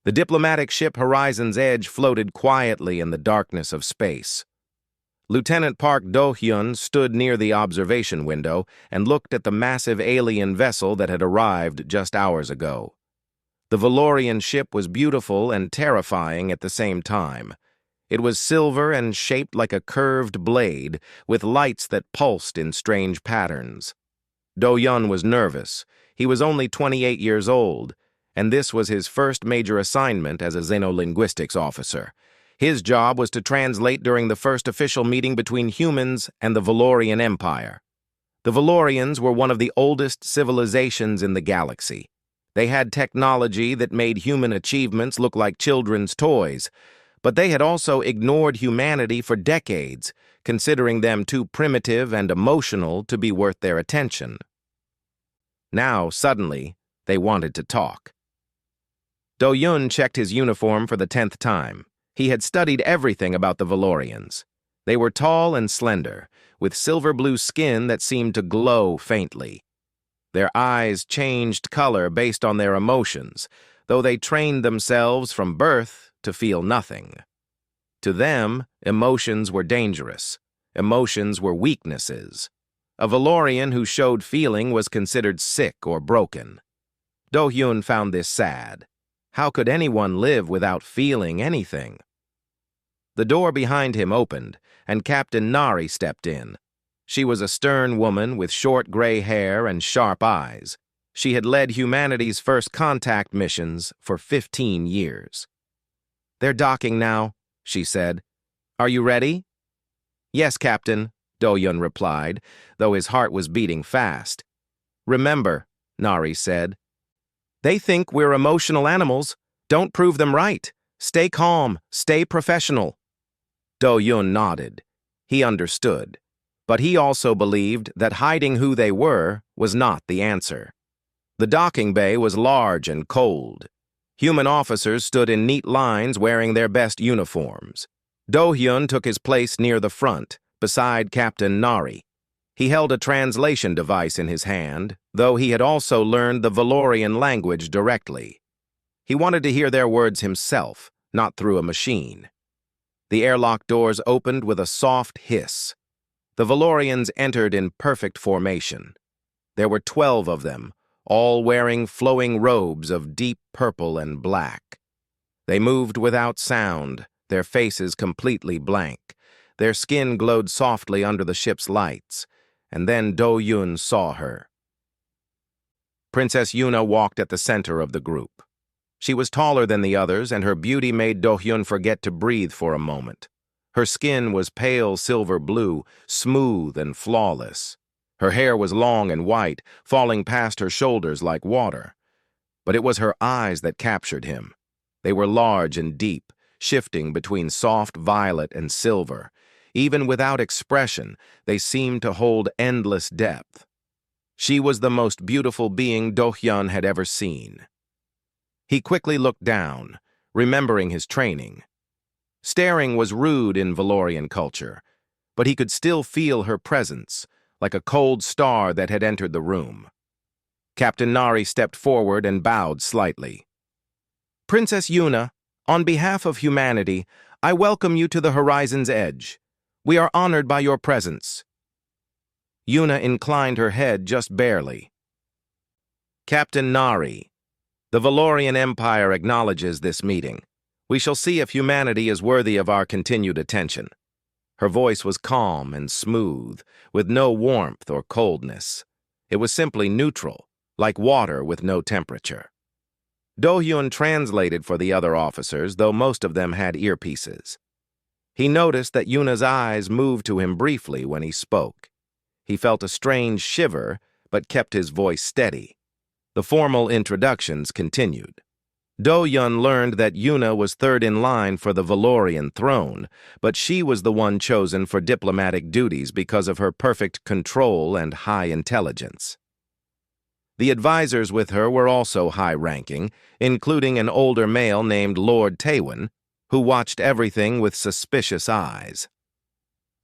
The diplomatic ship Horizon's Edge floated quietly in the darkness of space. Lieutenant Park Do-hyun stood near the observation window and looked at the massive alien vessel that had arrived just hours ago. The Valorian ship was beautiful and terrifying at the same time. It was silver and shaped like a curved blade, with lights that pulsed in strange patterns. Do-hyun was nervous. He was only 28 years old, and this was his first major assignment as a xenolinguistics officer. His job was to translate during the first official meeting between humans and the Valorian Empire. The Valorians were one of the oldest civilizations in the galaxy. They had technology that made human achievements look like children's toys, but they had also ignored humanity for decades, considering them too primitive and emotional to be worth their attention. Now, suddenly, they wanted to talk. Do-hyun checked his uniform for the 10th time. He had studied everything about the Valorians. They were tall and slender, with silver-blue skin that seemed to glow faintly. Their eyes changed color based on their emotions, though they trained themselves from birth to feel nothing. To them, emotions were dangerous. Emotions were weaknesses. A Valorian who showed feeling was considered sick or broken. Do-hyun found this sad. How could anyone live without feeling anything? The door behind him opened, and Captain Nari stepped in. She was a stern woman with short gray hair and sharp eyes. She had led humanity's first contact missions for 15 years. "They're docking now," she said. "Are you ready?" "Yes, Captain," Do-hyun replied, though his heart was beating fast. "Remember," Nari said, "they think we're emotional animals. Don't prove them right. Stay calm, stay professional." Do-hyun nodded. He understood, but he also believed that hiding who they were was not the answer. The docking bay was large and cold. Human officers stood in neat lines wearing their best uniforms. Do-hyun took his place near the front, beside Captain Nari. He held a translation device in his hand, though he had also learned the Valorian language directly. He wanted to hear their words himself, not through a machine. The airlock doors opened with a soft hiss. The Valorians entered in perfect formation. There were 12 of them, all wearing flowing robes of deep purple and black. They moved without sound, their faces completely blank. Their skin glowed softly under the ship's lights, and then Do-hyun saw her. Princess Yuna walked at the center of the group. She was taller than the others, and her beauty made Do-hyun forget to breathe for a moment. Her skin was pale silver blue, smooth and flawless. Her hair was long and white, falling past her shoulders like water. But it was her eyes that captured him. They were large and deep, shifting between soft violet and silver. Even without expression, they seemed to hold endless depth. She was the most beautiful being Do-hyun had ever seen. He quickly looked down, remembering his training. Staring was rude in Valorian culture, but he could still feel her presence, like a cold star that had entered the room. Captain Nari stepped forward and bowed slightly. "Princess Yuna, on behalf of humanity, I welcome you to the Horizon's Edge. We are honored by your presence." Yuna inclined her head just barely. "Captain Nari, the Valorian Empire acknowledges this meeting. We shall see if humanity is worthy of our continued attention." Her voice was calm and smooth, with no warmth or coldness. It was simply neutral, like water with no temperature. Do-hyun translated for the other officers, though most of them had earpieces. He noticed that Yuna's eyes moved to him briefly when he spoke. He felt a strange shiver, but kept his voice steady. The formal introductions continued. Do-hyun learned that Yuna was third in line for the Valorian throne, but she was the one chosen for diplomatic duties because of her perfect control and high intelligence. The advisors with her were also high-ranking, including an older male named Lord Taewon, who watched everything with suspicious eyes.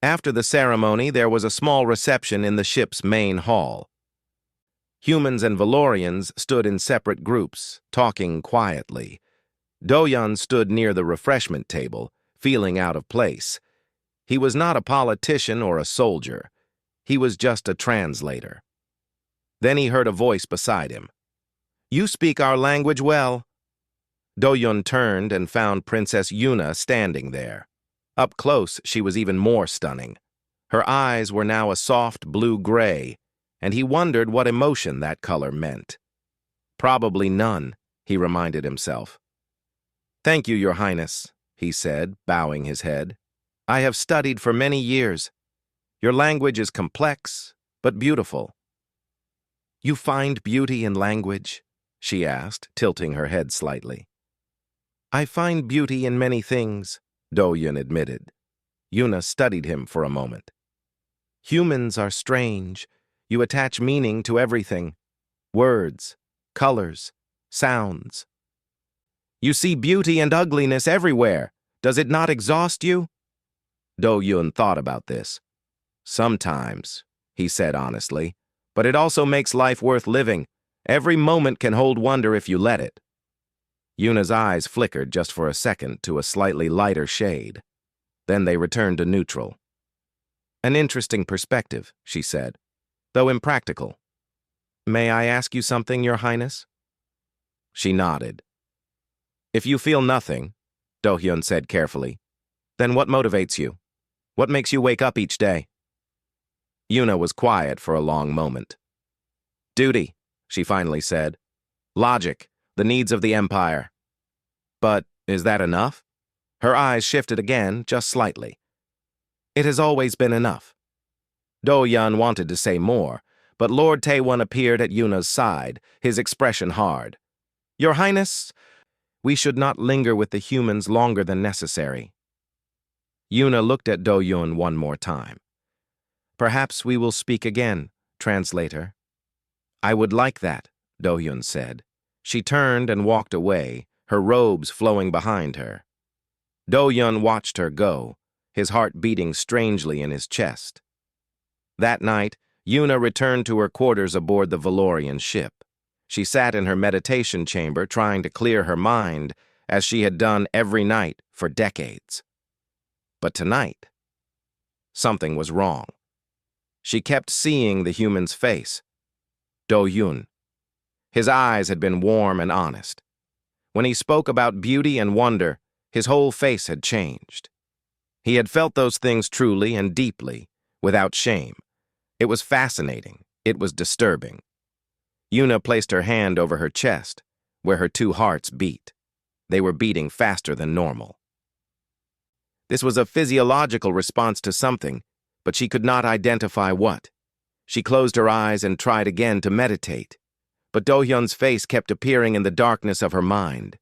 After the ceremony, there was a small reception in the ship's main hall. Humans and Valorians stood in separate groups, talking quietly. Do-hyun stood near the refreshment table, feeling out of place. He was not a politician or a soldier. He was just a translator. Then he heard a voice beside him. "You speak our language well." Do-hyun turned and found Princess Yuna standing there. Up close, she was even more stunning. Her eyes were now a soft blue-gray, and he wondered what emotion that color meant. Probably none, he reminded himself. "Thank you, Your Highness," he said, bowing his head. "I have studied for many years. Your language is complex, but beautiful." "You find beauty in language?" she asked, tilting her head slightly. "I find beauty in many things," Do-hyun admitted. Yuna studied him for a moment. "Humans are strange. You attach meaning to everything. Words, colors, sounds. You see beauty and ugliness everywhere. Does it not exhaust you?" Do-hyun thought about this. "Sometimes," he said honestly, "but it also makes life worth living. Every moment can hold wonder if you let it." Yuna's eyes flickered just for a second to a slightly lighter shade. Then they returned to neutral. "An interesting perspective," she said, "though impractical. May I ask you something, Your Highness?" She nodded. "If you feel nothing," Do-hyun said carefully, "then what motivates you? What makes you wake up each day?" Yuna was quiet for a long moment. "Duty," she finally said. "Logic, the needs of the Empire." "But is that enough?" Her eyes shifted again, just slightly. "It has always been enough." Do-hyun wanted to say more, but Lord Taewon appeared at Yuna's side, his expression hard. "Your Highness, we should not linger with the humans longer than necessary." Yuna looked at Do-hyun one more time. "Perhaps we will speak again, translator." "I would like that," Do-hyun said. She turned and walked away, her robes flowing behind her. Do-hyun watched her go, his heart beating strangely in his chest. That night, Yuna returned to her quarters aboard the Valorian ship. She sat in her meditation chamber trying to clear her mind, as she had done every night for decades. But tonight, something was wrong. She kept seeing the human's face. Do-hyun. His eyes had been warm and honest. When he spoke about beauty and wonder, his whole face had changed. He had felt those things truly and deeply, without shame. It was fascinating. It was disturbing. Yuna placed her hand over her chest, where her two hearts beat. They were beating faster than normal. This was a physiological response to something, but she could not identify what. She closed her eyes and tried again to meditate, but Do-hyun's face kept appearing in the darkness of her mind.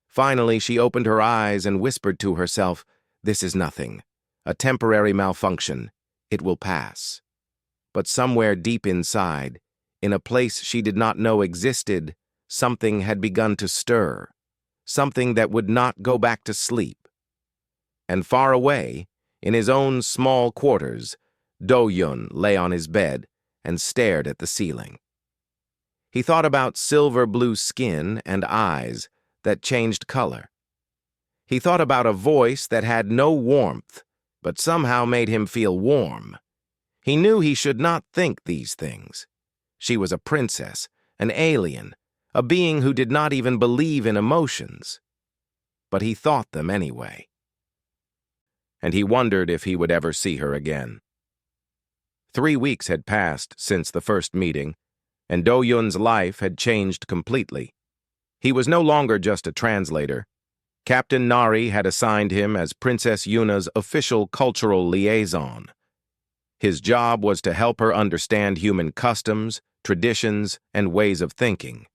Finally, she opened her eyes and whispered to herself, "This is nothing. A temporary malfunction. It will pass." But somewhere deep inside, in a place she did not know existed, something had begun to stir, something that would not go back to sleep. And far away, in his own small quarters, Do-hyun lay on his bed and stared at the ceiling. He thought about silver-blue skin and eyes that changed color. He thought about a voice that had no warmth, but somehow made him feel warm. He knew he should not think these things. She was a princess, an alien, a being who did not even believe in emotions. But he thought them anyway. And he wondered if he would ever see her again. 3 weeks had passed since the first meeting, and Do-hyun's life had changed completely. He was no longer just a translator. Captain Nari had assigned him as Princess Yuna's official cultural liaison. His job was to help her understand human customs, traditions, and ways of thinking.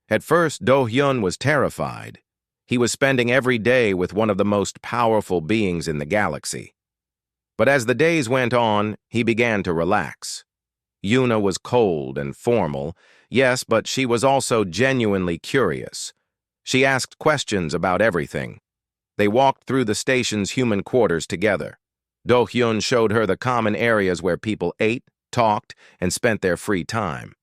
At first, Do-hyun was terrified. He was spending every day with one of the most powerful beings in the galaxy. But as the days went on, he began to relax. Yuna was cold and formal, yes, but she was also genuinely curious. She asked questions about everything. They walked through the station's human quarters together. Do-hyun showed her the common areas where people ate, talked, and spent their free time.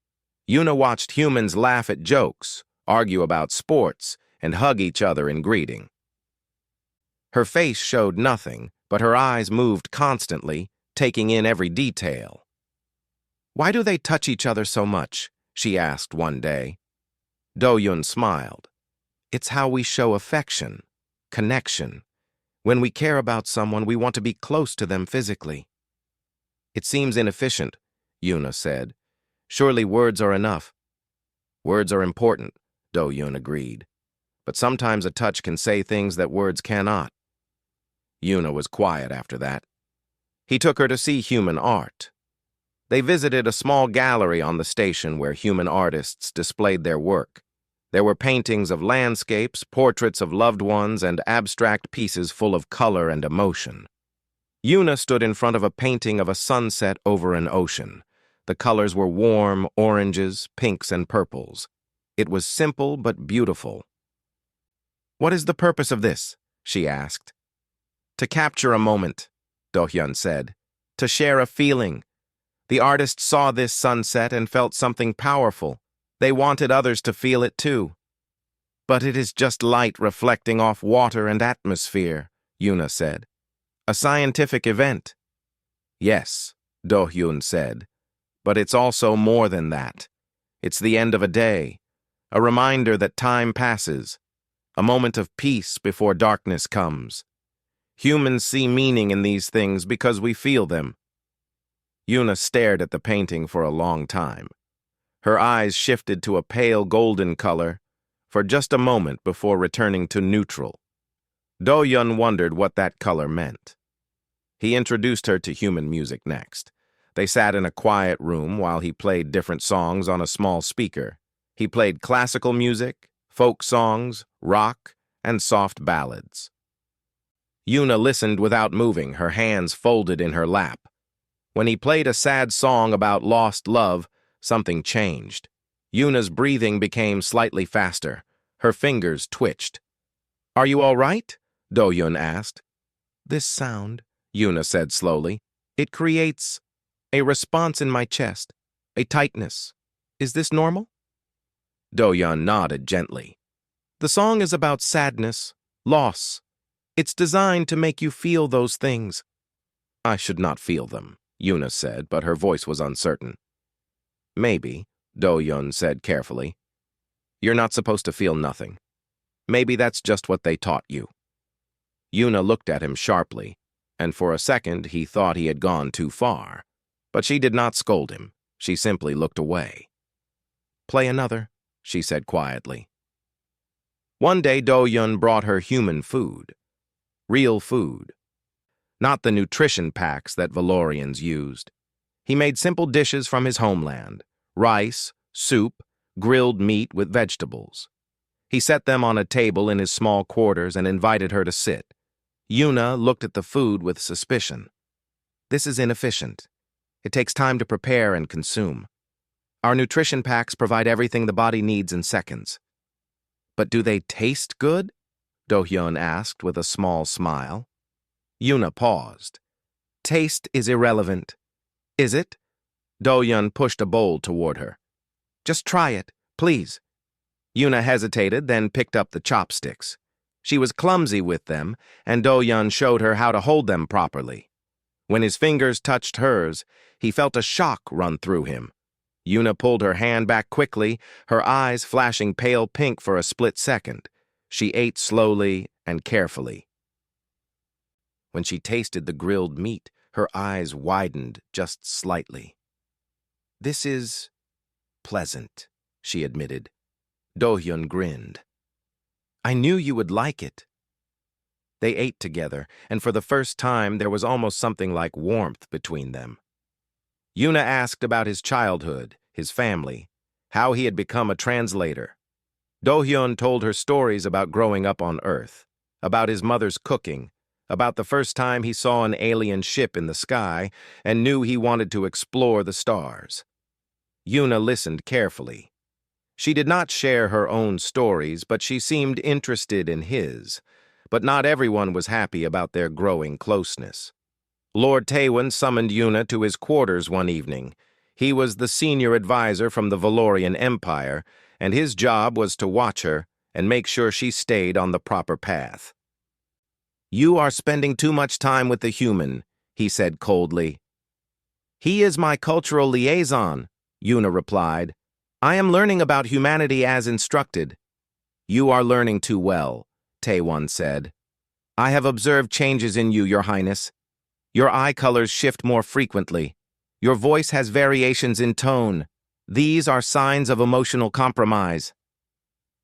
Yuna watched humans laugh at jokes, argue about sports, and hug each other in greeting. Her face showed nothing, but her eyes moved constantly, taking in every detail. "Why do they touch each other so much?" she asked one day. Do-Yun smiled. "It's how we show affection, connection. When we care about someone, we want to be close to them physically." "It seems inefficient," Yuna said. "Surely words are enough." "Words are important," Do-Yun agreed. "But sometimes a touch can say things that words cannot." Yuna was quiet after that. He took her to see human art. They visited a small gallery on the station where human artists displayed their work. There were paintings of landscapes, portraits of loved ones, and abstract pieces full of color and emotion. Yuna stood in front of a painting of a sunset over an ocean. The colors were warm oranges, pinks, and purples. It was simple but beautiful. "What is the purpose of this?" she asked. "To capture a moment," Do-Hyun said. "To share a feeling. The artist saw this sunset and felt something powerful. They wanted others to feel it too." "But it is just light reflecting off water and atmosphere," Yuna said. "A scientific event." "Yes," Do-Hyun said. "But it's also more than that. It's the end of a day, a reminder that time passes, a moment of peace before darkness comes. Humans see meaning in these things because we feel them." Yuna stared at the painting for a long time. Her eyes shifted to a pale golden color for just a moment before returning to neutral. Do-Yun wondered what that color meant. He introduced her to human music next. They sat in a quiet room while he played different songs on a small speaker. He played classical music, folk songs, rock, and soft ballads. Yuna listened without moving, her hands folded in her lap. When he played a sad song about lost love, something changed. Yuna's breathing became slightly faster. Her fingers twitched. "Are you all right?" Do-Yun asked. "This sound," Yuna said slowly, "it creates a response in my chest, a tightness. Is this normal?" Do-Yun nodded gently. "The song is about sadness, loss. It's designed to make you feel those things." "I should not feel them," Yuna said, but her voice was uncertain. "Maybe," Do-Yun said carefully. "You're not supposed to feel nothing. Maybe that's just what they taught you." Yuna looked at him sharply, and for a second he thought he had gone too far. But she did not scold him. She simply looked away. "Play another," she said quietly. One day Do-Yun brought her human food. Real food. Not the nutrition packs that Valorians used. He made simple dishes from his homeland: rice, soup, grilled meat with vegetables. He set them on a table in his small quarters and invited her to sit. Yuna looked at the food with suspicion. "This is inefficient. It takes time to prepare and consume. Our nutrition packs provide everything the body needs in seconds." "But do they taste good?" Do-Hyun asked with a small smile. Yuna paused. "Taste is irrelevant." "Is it?" Do-Hyun pushed a bowl toward her. "Just try it, please." Yuna hesitated, then picked up the chopsticks. She was clumsy with them, and Do-Hyun showed her how to hold them properly. When his fingers touched hers, he felt a shock run through him. Yuna pulled her hand back quickly, her eyes flashing pale pink for a split second. She ate slowly and carefully. When she tasted the grilled meat, her eyes widened just slightly. "This is pleasant," she admitted. Do-Hyun grinned. "I knew you would like it." They ate together, and for the first time there was almost something like warmth between them. Yuna asked about his childhood, his family, how he had become a translator. Do-Hyun told her stories about growing up on Earth, about his mother's cooking, about the first time he saw an alien ship in the sky and knew he wanted to explore the stars. Yuna listened carefully. She did not share her own stories, but she seemed interested in his. But not everyone was happy about their growing closeness. Lord Taewon summoned Yuna to his quarters one evening. He was the senior advisor from the Valorian Empire, and his job was to watch her and make sure she stayed on the proper path. "You are spending too much time with the human," he said coldly. "He is my cultural liaison," Yuna replied. "I am learning about humanity as instructed." "You are learning too well," Taewon said. "I have observed changes in you, Your Highness. Your eye colors shift more frequently. Your voice has variations in tone. These are signs of emotional compromise."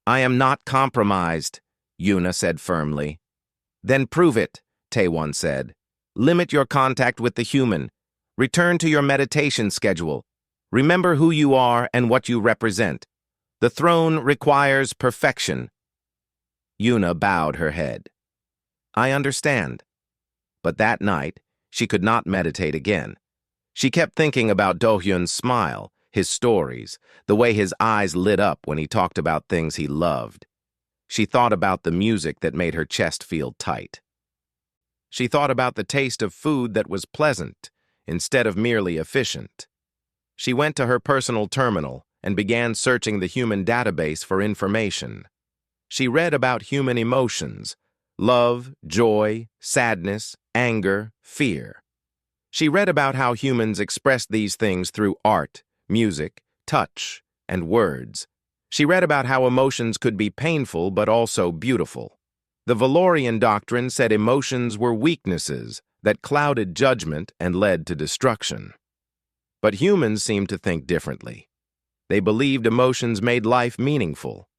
"I am not compromised," Yuna said firmly. "Then prove it," Taewon said. "Limit your contact with the human. Return to your meditation schedule. Remember who you are and what you represent. The throne requires perfection." Yuna bowed her head. "I understand." But that night, she could not meditate again. She kept thinking about Do-hyun's smile, his stories, the way his eyes lit up when he talked about things he loved. She thought about the music that made her chest feel tight. She thought about the taste of food that was pleasant instead of merely efficient. She went to her personal terminal and began searching the human database for information. She read about human emotions: love, joy, sadness, anger, fear. She read about how humans express these things through art, music, touch, and words. She read about how emotions could be painful but also beautiful. The Valorian doctrine said emotions were weaknesses that clouded judgment and led to destruction. But humans seemed to think differently. They believed emotions made life meaningful.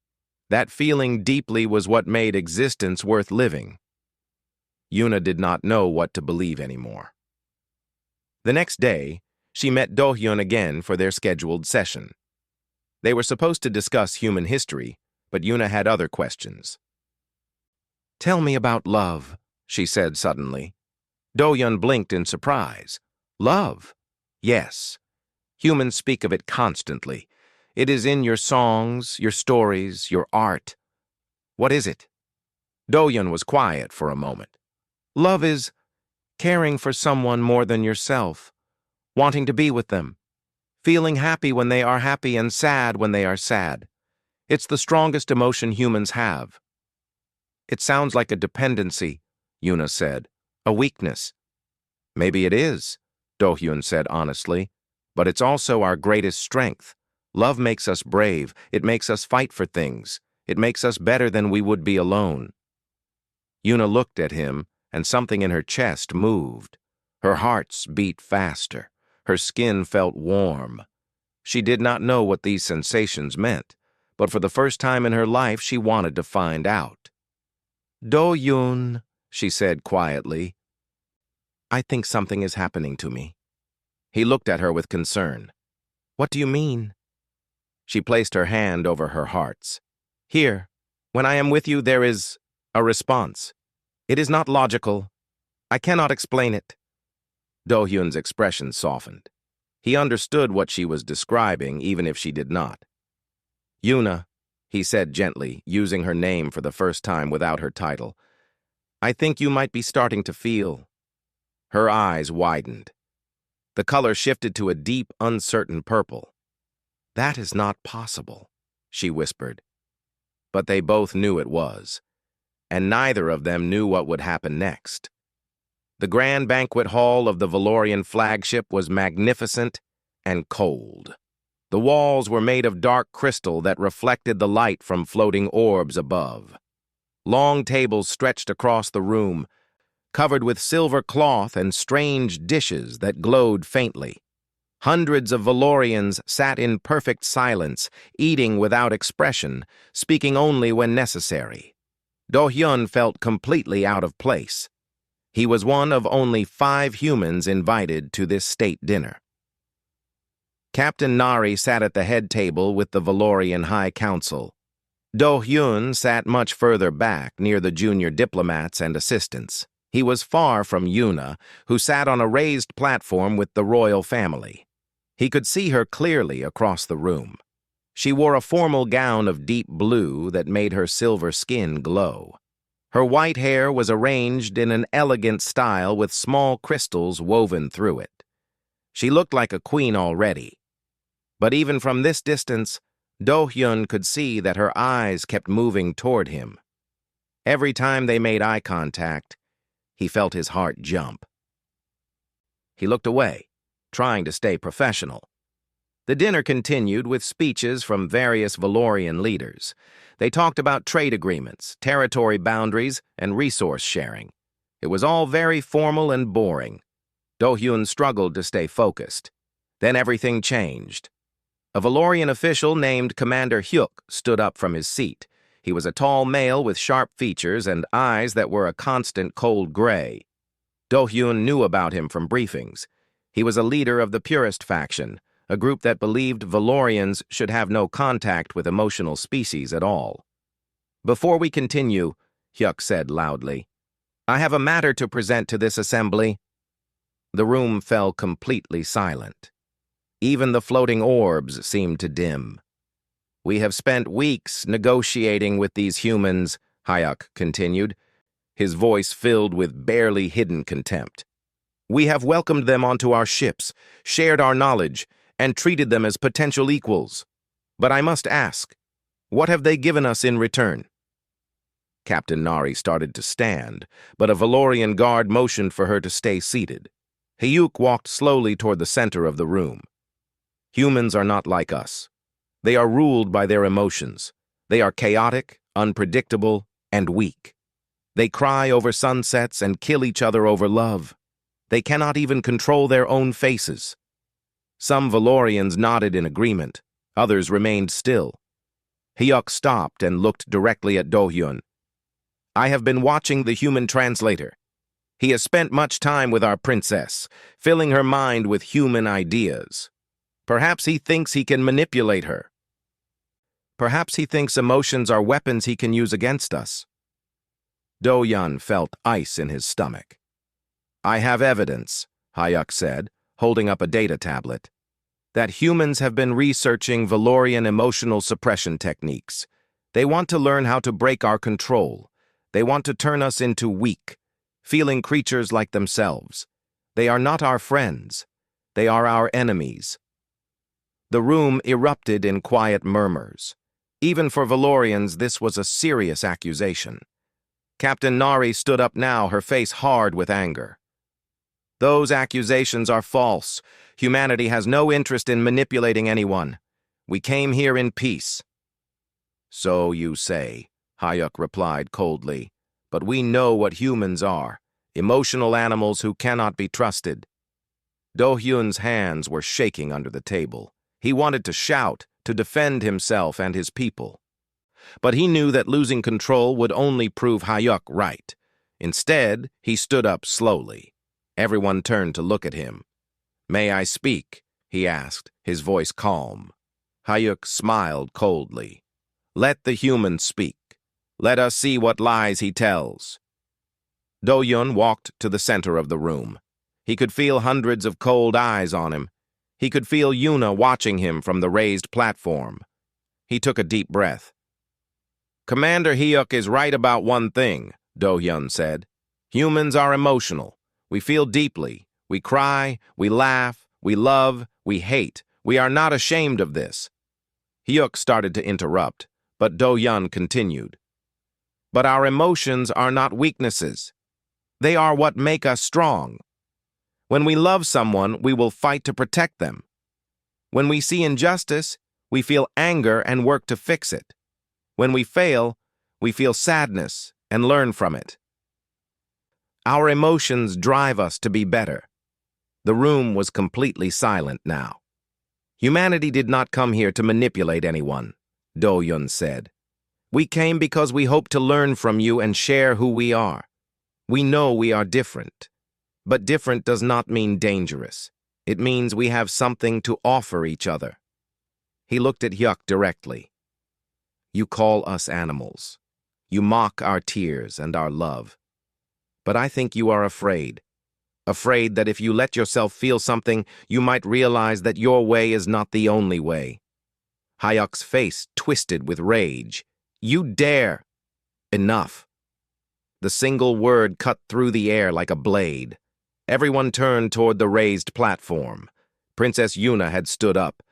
That feeling deeply was what made existence worth living. Yuna did not know what to believe anymore. The next day, she met Do-hyun again for their scheduled session. They were supposed to discuss human history, but Yuna had other questions. "Tell me about love," she said suddenly. Do-hyun blinked in surprise. "Love? Yes. Humans speak of it constantly. It is in your songs, your stories, your art. What is it?" Do-hyun was quiet for a moment. "Love is caring for someone more than yourself, wanting to be with them, feeling happy when they are happy and sad when they are sad. It's the strongest emotion humans have." "It sounds like a dependency," Yuna said. "A weakness." "Maybe it is," Do-hyun said honestly, "but it's also our greatest strength. Love makes us brave. It makes us fight for things. It makes us better than we would be alone." Yuna looked at him, and something in her chest moved. Her heart beat faster. Her skin felt warm. She did not know what these sensations meant, but for the first time in her life she wanted to find out. "Do-hyun," she said quietly, "I think something is happening to me." He looked at her with concern. "What do you mean?" She placed her hand over her heart's. "Here, when I am with you, there is a response. It is not logical. I cannot explain it." Do-hyun's expression softened. He understood what she was describing, even if she did not. "Yuna," he said gently, using her name for the first time without her title, "I think you might be starting to feel." Her eyes widened. The color shifted to a deep, uncertain purple. "That is not possible," she whispered. But they both knew it was, and neither of them knew what would happen next. The grand banquet hall of the Valorian flagship was magnificent and cold. The walls were made of dark crystal that reflected the light from floating orbs above. Long tables stretched across the room, covered with silver cloth and strange dishes that glowed faintly. Hundreds of Valorians sat in perfect silence, eating without expression, speaking only when necessary. Do-hyun felt completely out of place. He was one of only 5 humans invited to this state dinner. Captain Nari sat at the head table with the Valorian High Council. Do-hyun sat much further back, near the junior diplomats and assistants. He was far from Yuna, who sat on a raised platform with the royal family. He could see her clearly across the room. She wore a formal gown of deep blue that made her silver skin glow. Her white hair was arranged in an elegant style with small crystals woven through it. She looked like a queen already. But even from this distance, Do-hyun could see that her eyes kept moving toward him. Every time they made eye contact, he felt his heart jump. He looked away, trying to stay professional. The dinner continued with speeches from various Valorian leaders. They talked about trade agreements, territory boundaries, and resource sharing. It was all very formal and boring. Do-hyun struggled to stay focused. Then everything changed. A Valorian official named Commander Hyuk stood up from his seat. He was a tall male with sharp features and eyes that were a constant cold gray. Do-hyun knew about him from briefings. He was a leader of the Purist faction, a group that believed Valorians should have no contact with emotional species at all. "Before we continue," Hyuk said loudly, "I have a matter to present to this assembly." The room fell completely silent. Even the floating orbs seemed to dim. "We have spent weeks negotiating with these humans," Hyuk continued, his voice filled with barely hidden contempt. "We have welcomed them onto our ships, shared our knowledge, and treated them as potential equals. But I must ask, what have they given us in return?" Captain Nari started to stand, but a Valorian guard motioned for her to stay seated. Hyuk walked slowly toward the center of the room. "Humans are not like us. They are ruled by their emotions. They are chaotic, unpredictable, and weak. They cry over sunsets and kill each other over love. They cannot even control their own faces." Some Valorians nodded in agreement. Others remained still. Hyuk stopped and looked directly at Do-hyun. "I have been watching the human translator. He has spent much time with our princess, filling her mind with human ideas. Perhaps he thinks he can manipulate her. Perhaps he thinks emotions are weapons he can use against us." Do-hyun felt ice in his stomach. "I have evidence," Hyuk said, holding up a data tablet, "that humans have been researching Valorian emotional suppression techniques. They want to learn how to break our control. They want to turn us into weak, feeling creatures like themselves. They are not our friends. They are our enemies." The room erupted in quiet murmurs. Even for Valorians, this was a serious accusation. Captain Nari stood up now, her face hard with anger. "Those accusations are false. Humanity has no interest in manipulating anyone. We came here in peace." "So you say," Hyuk replied coldly, "but we know what humans are, emotional animals who cannot be trusted." Do-hyun's hands were shaking under the table. He wanted to shout, to defend himself and his people. But he knew that losing control would only prove Hyuk right. Instead, he stood up slowly. Everyone turned to look at him. "May I speak?" he asked, his voice calm. Hyuk smiled coldly. "Let the human speak. Let us see what lies he tells." Do-hyun walked to the center of the room. He could feel hundreds of cold eyes on him. He could feel Yuna watching him from the raised platform. He took a deep breath. "Commander Hyuk is right about one thing," Do-hyun said. "Humans are emotional. We feel deeply. We cry, we laugh, we love, we hate. We are not ashamed of this." Hyuk started to interrupt, but Do-hyun continued. "But our emotions are not weaknesses. They are what make us strong. When we love someone, we will fight to protect them. When we see injustice, we feel anger and work to fix it. When we fail, we feel sadness and learn from it. Our emotions drive us to be better." The room was completely silent now. "Humanity did not come here to manipulate anyone," Do-hyun said. "We came because we hope to learn from you and share who we are. We know we are different. But different does not mean dangerous. It means we have something to offer each other." He looked at Hyuk directly. "You call us animals. You mock our tears and our love. But I think you are afraid. Afraid that if you let yourself feel something, you might realize that your way is not the only way." Hyuk's face twisted with rage. "You dare!" "Enough." The single word cut through the air like a blade. Everyone turned toward the raised platform. Princess Yuna had stood up.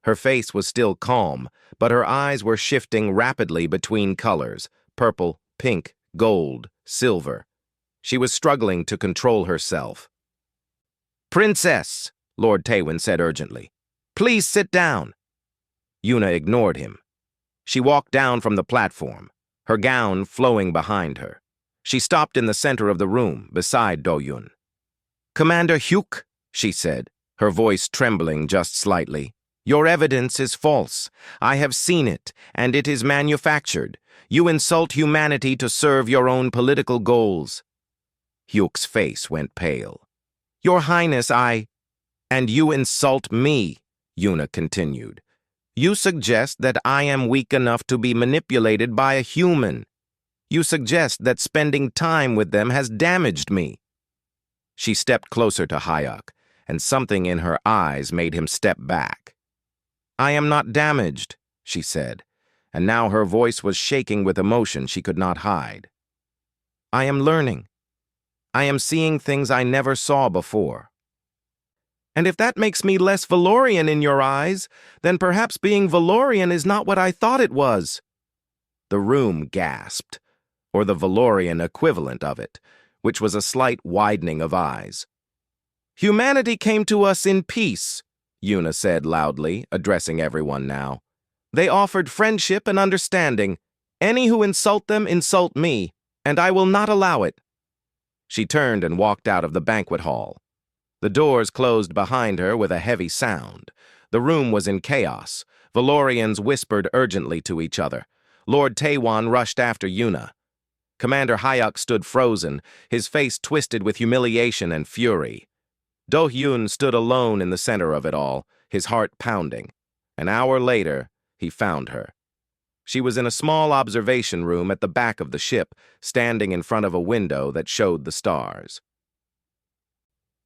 Her face was still calm, but her eyes were shifting rapidly between colors: purple, pink, gold, silver. She was struggling to control herself. "Princess," Lord Taywin said urgently, "please sit down." Yuna ignored him. She walked down from the platform, her gown flowing behind her. She stopped in the center of the room, beside Do-Yun. "Commander Hyuk," she said, her voice trembling just slightly, "your evidence is false. I have seen it, and it is manufactured. You insult humanity to serve your own political goals." Hyuk's face went pale. "Your Highness, And you insult me," Yuna continued. "You suggest that I am weak enough to be manipulated by a human. You suggest that spending time with them has damaged me." She stepped closer to Hyuk, and something in her eyes made him step back. "I am not damaged," she said, and now her voice was shaking with emotion she could not hide. "I am learning. I am seeing things I never saw before. And if that makes me less Valorian in your eyes, then perhaps being Valorian is not what I thought it was." The room gasped, or the Valorian equivalent of it, which was a slight widening of eyes. "Humanity came to us in peace," Yuna said loudly, addressing everyone now. "They offered friendship and understanding. Any who insult them insult me, and I will not allow it." She turned and walked out of the banquet hall. The doors closed behind her with a heavy sound. The room was in chaos. Valorians whispered urgently to each other. Lord Taywin rushed after Yuna. Commander Hyuk stood frozen, his face twisted with humiliation and fury. Do-Hyun stood alone in the center of it all, his heart pounding. An hour later, he found her. She was in a small observation room at the back of the ship, standing in front of a window that showed the stars.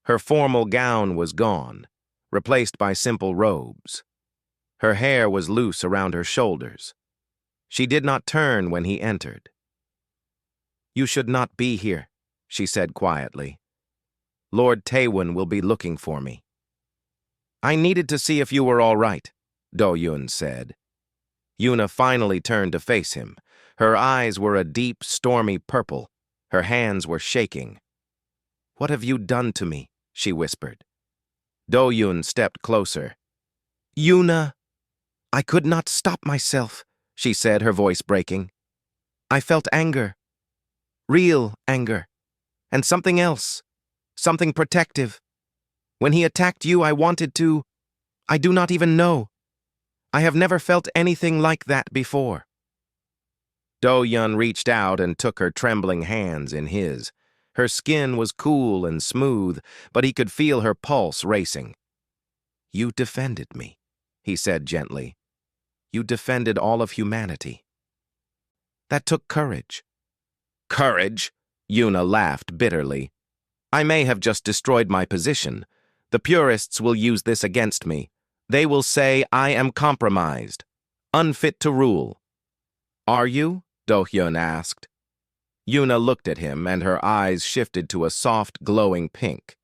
Her formal gown was gone, replaced by simple robes. Her hair was loose around her shoulders. She did not turn when he entered. "You should not be here," she said quietly. "Lord Taywin will be looking for me." "I needed to see if you were all right," Do-Yun said. Yuna finally turned to face him. Her eyes were a deep, stormy purple. Her hands were shaking. "What have you done to me?" she whispered. Do-Yun stepped closer. "Yuna, I could not stop myself," she said, her voice breaking. "I felt anger. Real anger. And something else. Something protective. When he attacked you, I wanted to. I do not even know. I have never felt anything like that before." Do-Yun reached out and took her trembling hands in his. Her skin was cool and smooth, but he could feel her pulse racing. "You defended me," he said gently. "You defended all of humanity. That took courage." "Courage?" Yuna laughed bitterly. "I may have just destroyed my position. The purists will use this against me. They will say I am compromised, unfit to rule." "Are you?" Do-Hyun asked. Yuna looked at him, and her eyes shifted to a soft, glowing pink.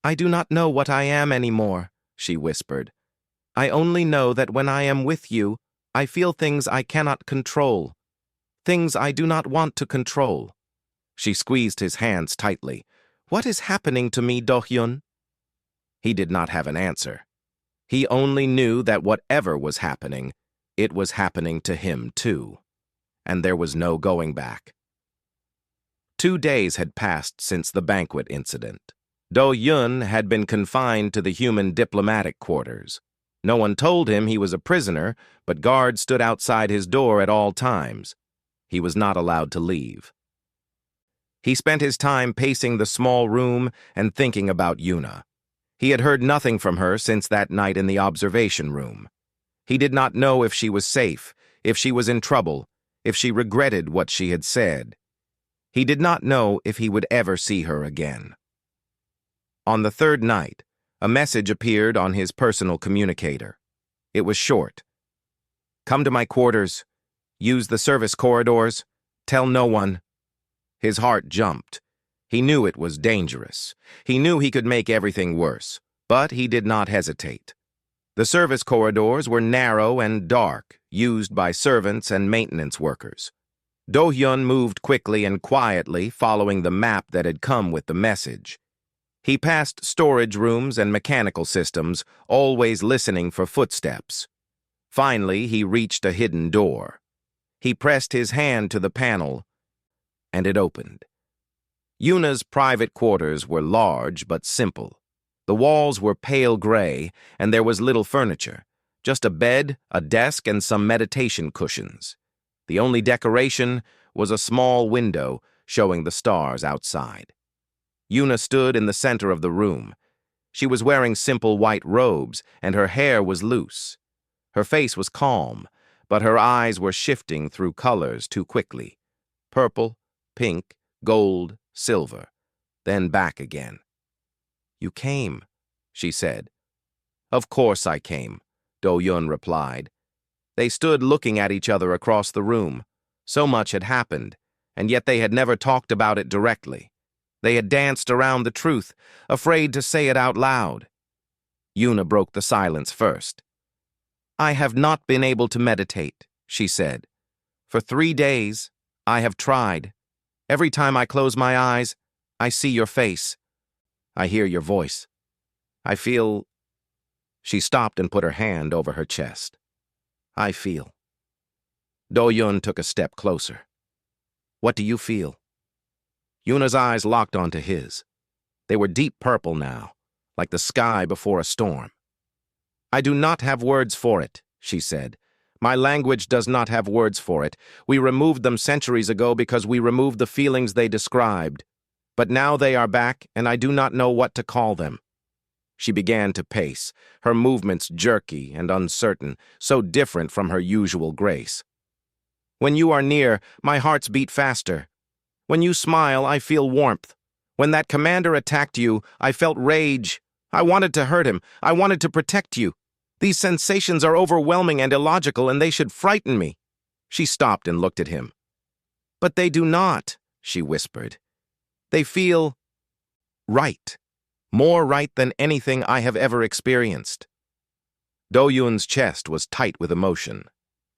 "I do not know what I am anymore," she whispered. "I only know that when I am with you, I feel things I cannot control. Things I do not want to control." She squeezed his hands tightly. "What is happening to me, Do-Hyun?" He did not have an answer. He only knew that whatever was happening, it was happening to him too. And there was no going back. 2 days had passed since the banquet incident. Do-Yun had been confined to the human diplomatic quarters. No one told him he was a prisoner, but guards stood outside his door at all times. He was not allowed to leave. He spent his time pacing the small room and thinking about Yuna. He had heard nothing from her since that night in the observation room. He did not know if she was safe, if she was in trouble, if she regretted what she had said. He did not know if he would ever see her again. On the 3rd night, a message appeared on his personal communicator. It was short. "Come to my quarters. Use the service corridors. Tell no one." His heart jumped. He knew it was dangerous. He knew he could make everything worse, but he did not hesitate. The service corridors were narrow and dark, used by servants and maintenance workers. Do-hyun moved quickly and quietly, following the map that had come with the message. He passed storage rooms and mechanical systems, always listening for footsteps. Finally, he reached a hidden door. He pressed his hand to the panel, and it opened. Yuna's private quarters were large but simple. The walls were pale gray, and there was little furniture, just a bed, a desk, and some meditation cushions. The only decoration was a small window showing the stars outside. Yuna stood in the center of the room. She was wearing simple white robes, and her hair was loose. Her face was calm, but her eyes were shifting through colors too quickly. Purple, pink, gold, silver, then back again. "You came," she said. "Of course I came," Do-hyun replied. They stood looking at each other across the room. So much had happened, and yet they had never talked about it directly. They had danced around the truth, afraid to say it out loud. Yuna broke the silence first. "I have not been able to meditate," she said. "For 3 days, I have tried. Every time I close my eyes, I see your face. I hear your voice. I feel—" She stopped and put her hand over her chest. "I feel." Do-hyun took a step closer. "What do you feel?" Yuna's eyes locked onto his. They were deep purple now, like the sky before a storm. "I do not have words for it," she said. "My language does not have words for it. We removed them centuries ago because we removed the feelings they described. But now they are back, and I do not know what to call them." She began to pace, her movements jerky and uncertain, so different from her usual grace. "When you are near, my hearts beat faster. When you smile, I feel warmth. When that commander attacked you, I felt rage. I wanted to hurt him. I wanted to protect you. These sensations are overwhelming and illogical, and they should frighten me." She stopped and looked at him. "But they do not," she whispered. "They feel right. More right than anything I have ever experienced." Do-hyun's chest was tight with emotion.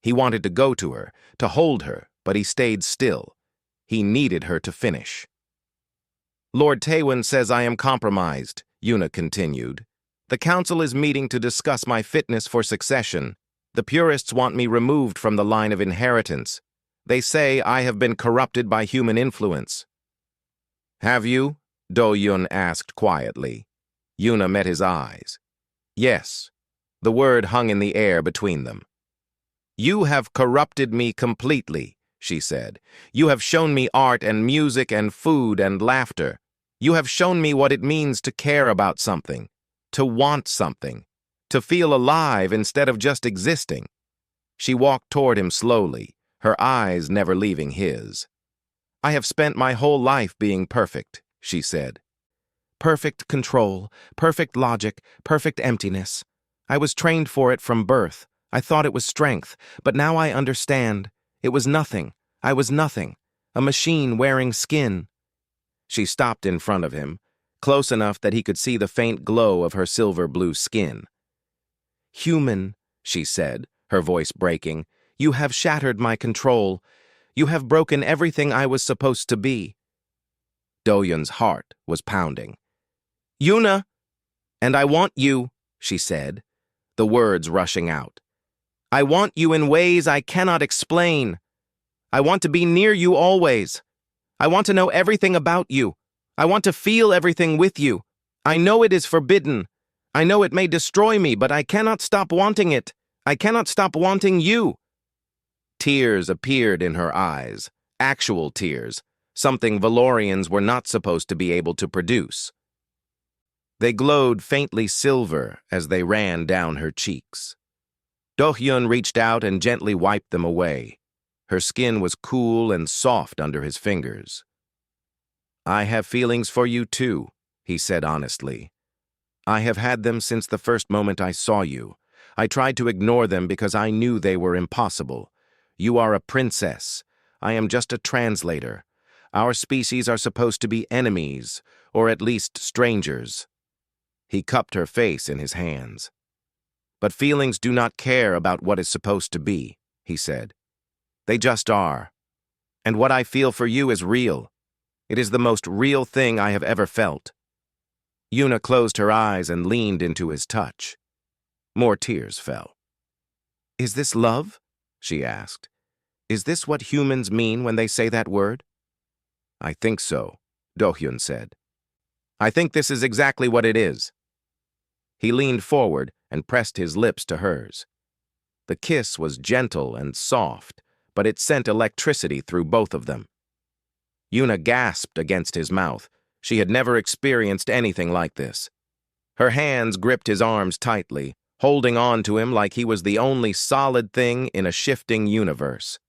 He wanted to go to her, to hold her, but he stayed still. He needed her to finish. "Lord Taewon says I am compromised," Yuna continued. "The council is meeting to discuss my fitness for succession. The purists want me removed from the line of inheritance. They say I have been corrupted by human influence." "Have you?" Do-hyun asked quietly. Yuna met his eyes. "Yes." The word hung in the air between them. "You have corrupted me completely," she said. "You have shown me art and music and food and laughter. You have shown me what it means to care about something, to want something, to feel alive instead of just existing." She walked toward him slowly, her eyes never leaving his. "I have spent my whole life being perfect," she said. "Perfect control, perfect logic, perfect emptiness. I was trained for it from birth. I thought it was strength, but now I understand. It was nothing. I was nothing. A machine wearing skin." She stopped in front of him, close enough that he could see the faint glow of her silver-blue skin. "Human," she said, her voice breaking, "you have shattered my control. You have broken everything I was supposed to be." Do-hyun's heart was pounding. "Yuna!" "And I want you," she said, the words rushing out. "I want you in ways I cannot explain. I want to be near you always. I want to know everything about you. I want to feel everything with you. I know it is forbidden. I know it may destroy me, but I cannot stop wanting it. I cannot stop wanting you." Tears appeared in her eyes, actual tears, something Valorians were not supposed to be able to produce. They glowed faintly silver as they ran down her cheeks. Do-hyun reached out and gently wiped them away. Her skin was cool and soft under his fingers. "I have feelings for you too," he said honestly. "I have had them since the first moment I saw you. I tried to ignore them because I knew they were impossible. You are a princess. I am just a translator. Our species are supposed to be enemies, or at least strangers." He cupped her face in his hands. But feelings do not care about what is supposed to be, he said. They just are. And what I feel for you is real. It is the most real thing I have ever felt. Yuna closed her eyes and leaned into his touch. More tears fell. Is this love? She asked. Is this what humans mean when they say that word? I think so, Do-hyun said. I think this is exactly what it is. He leaned forward and pressed his lips to hers. The kiss was gentle and soft, but it sent electricity through both of them. Yuna gasped against his mouth. She had never experienced anything like this. Her hands gripped his arms tightly, holding on to him like he was the only solid thing in a shifting universe.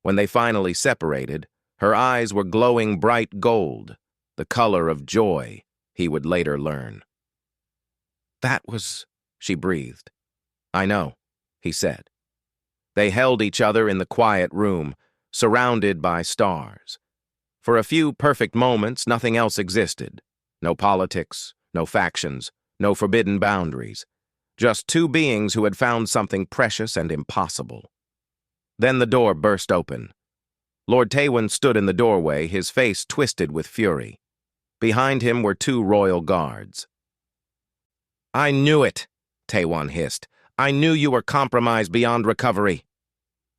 When they finally separated, her eyes were glowing bright gold, the color of joy, he would later learn. That was, she breathed. I know, he said. They held each other in the quiet room, surrounded by stars. For a few perfect moments, nothing else existed. No politics, no factions, no forbidden boundaries. Just two beings who had found something precious and impossible. Then the door burst open. Lord Taewon stood in the doorway, his face twisted with fury. Behind him were two royal guards. I knew it, Taewon hissed. I knew you were compromised beyond recovery.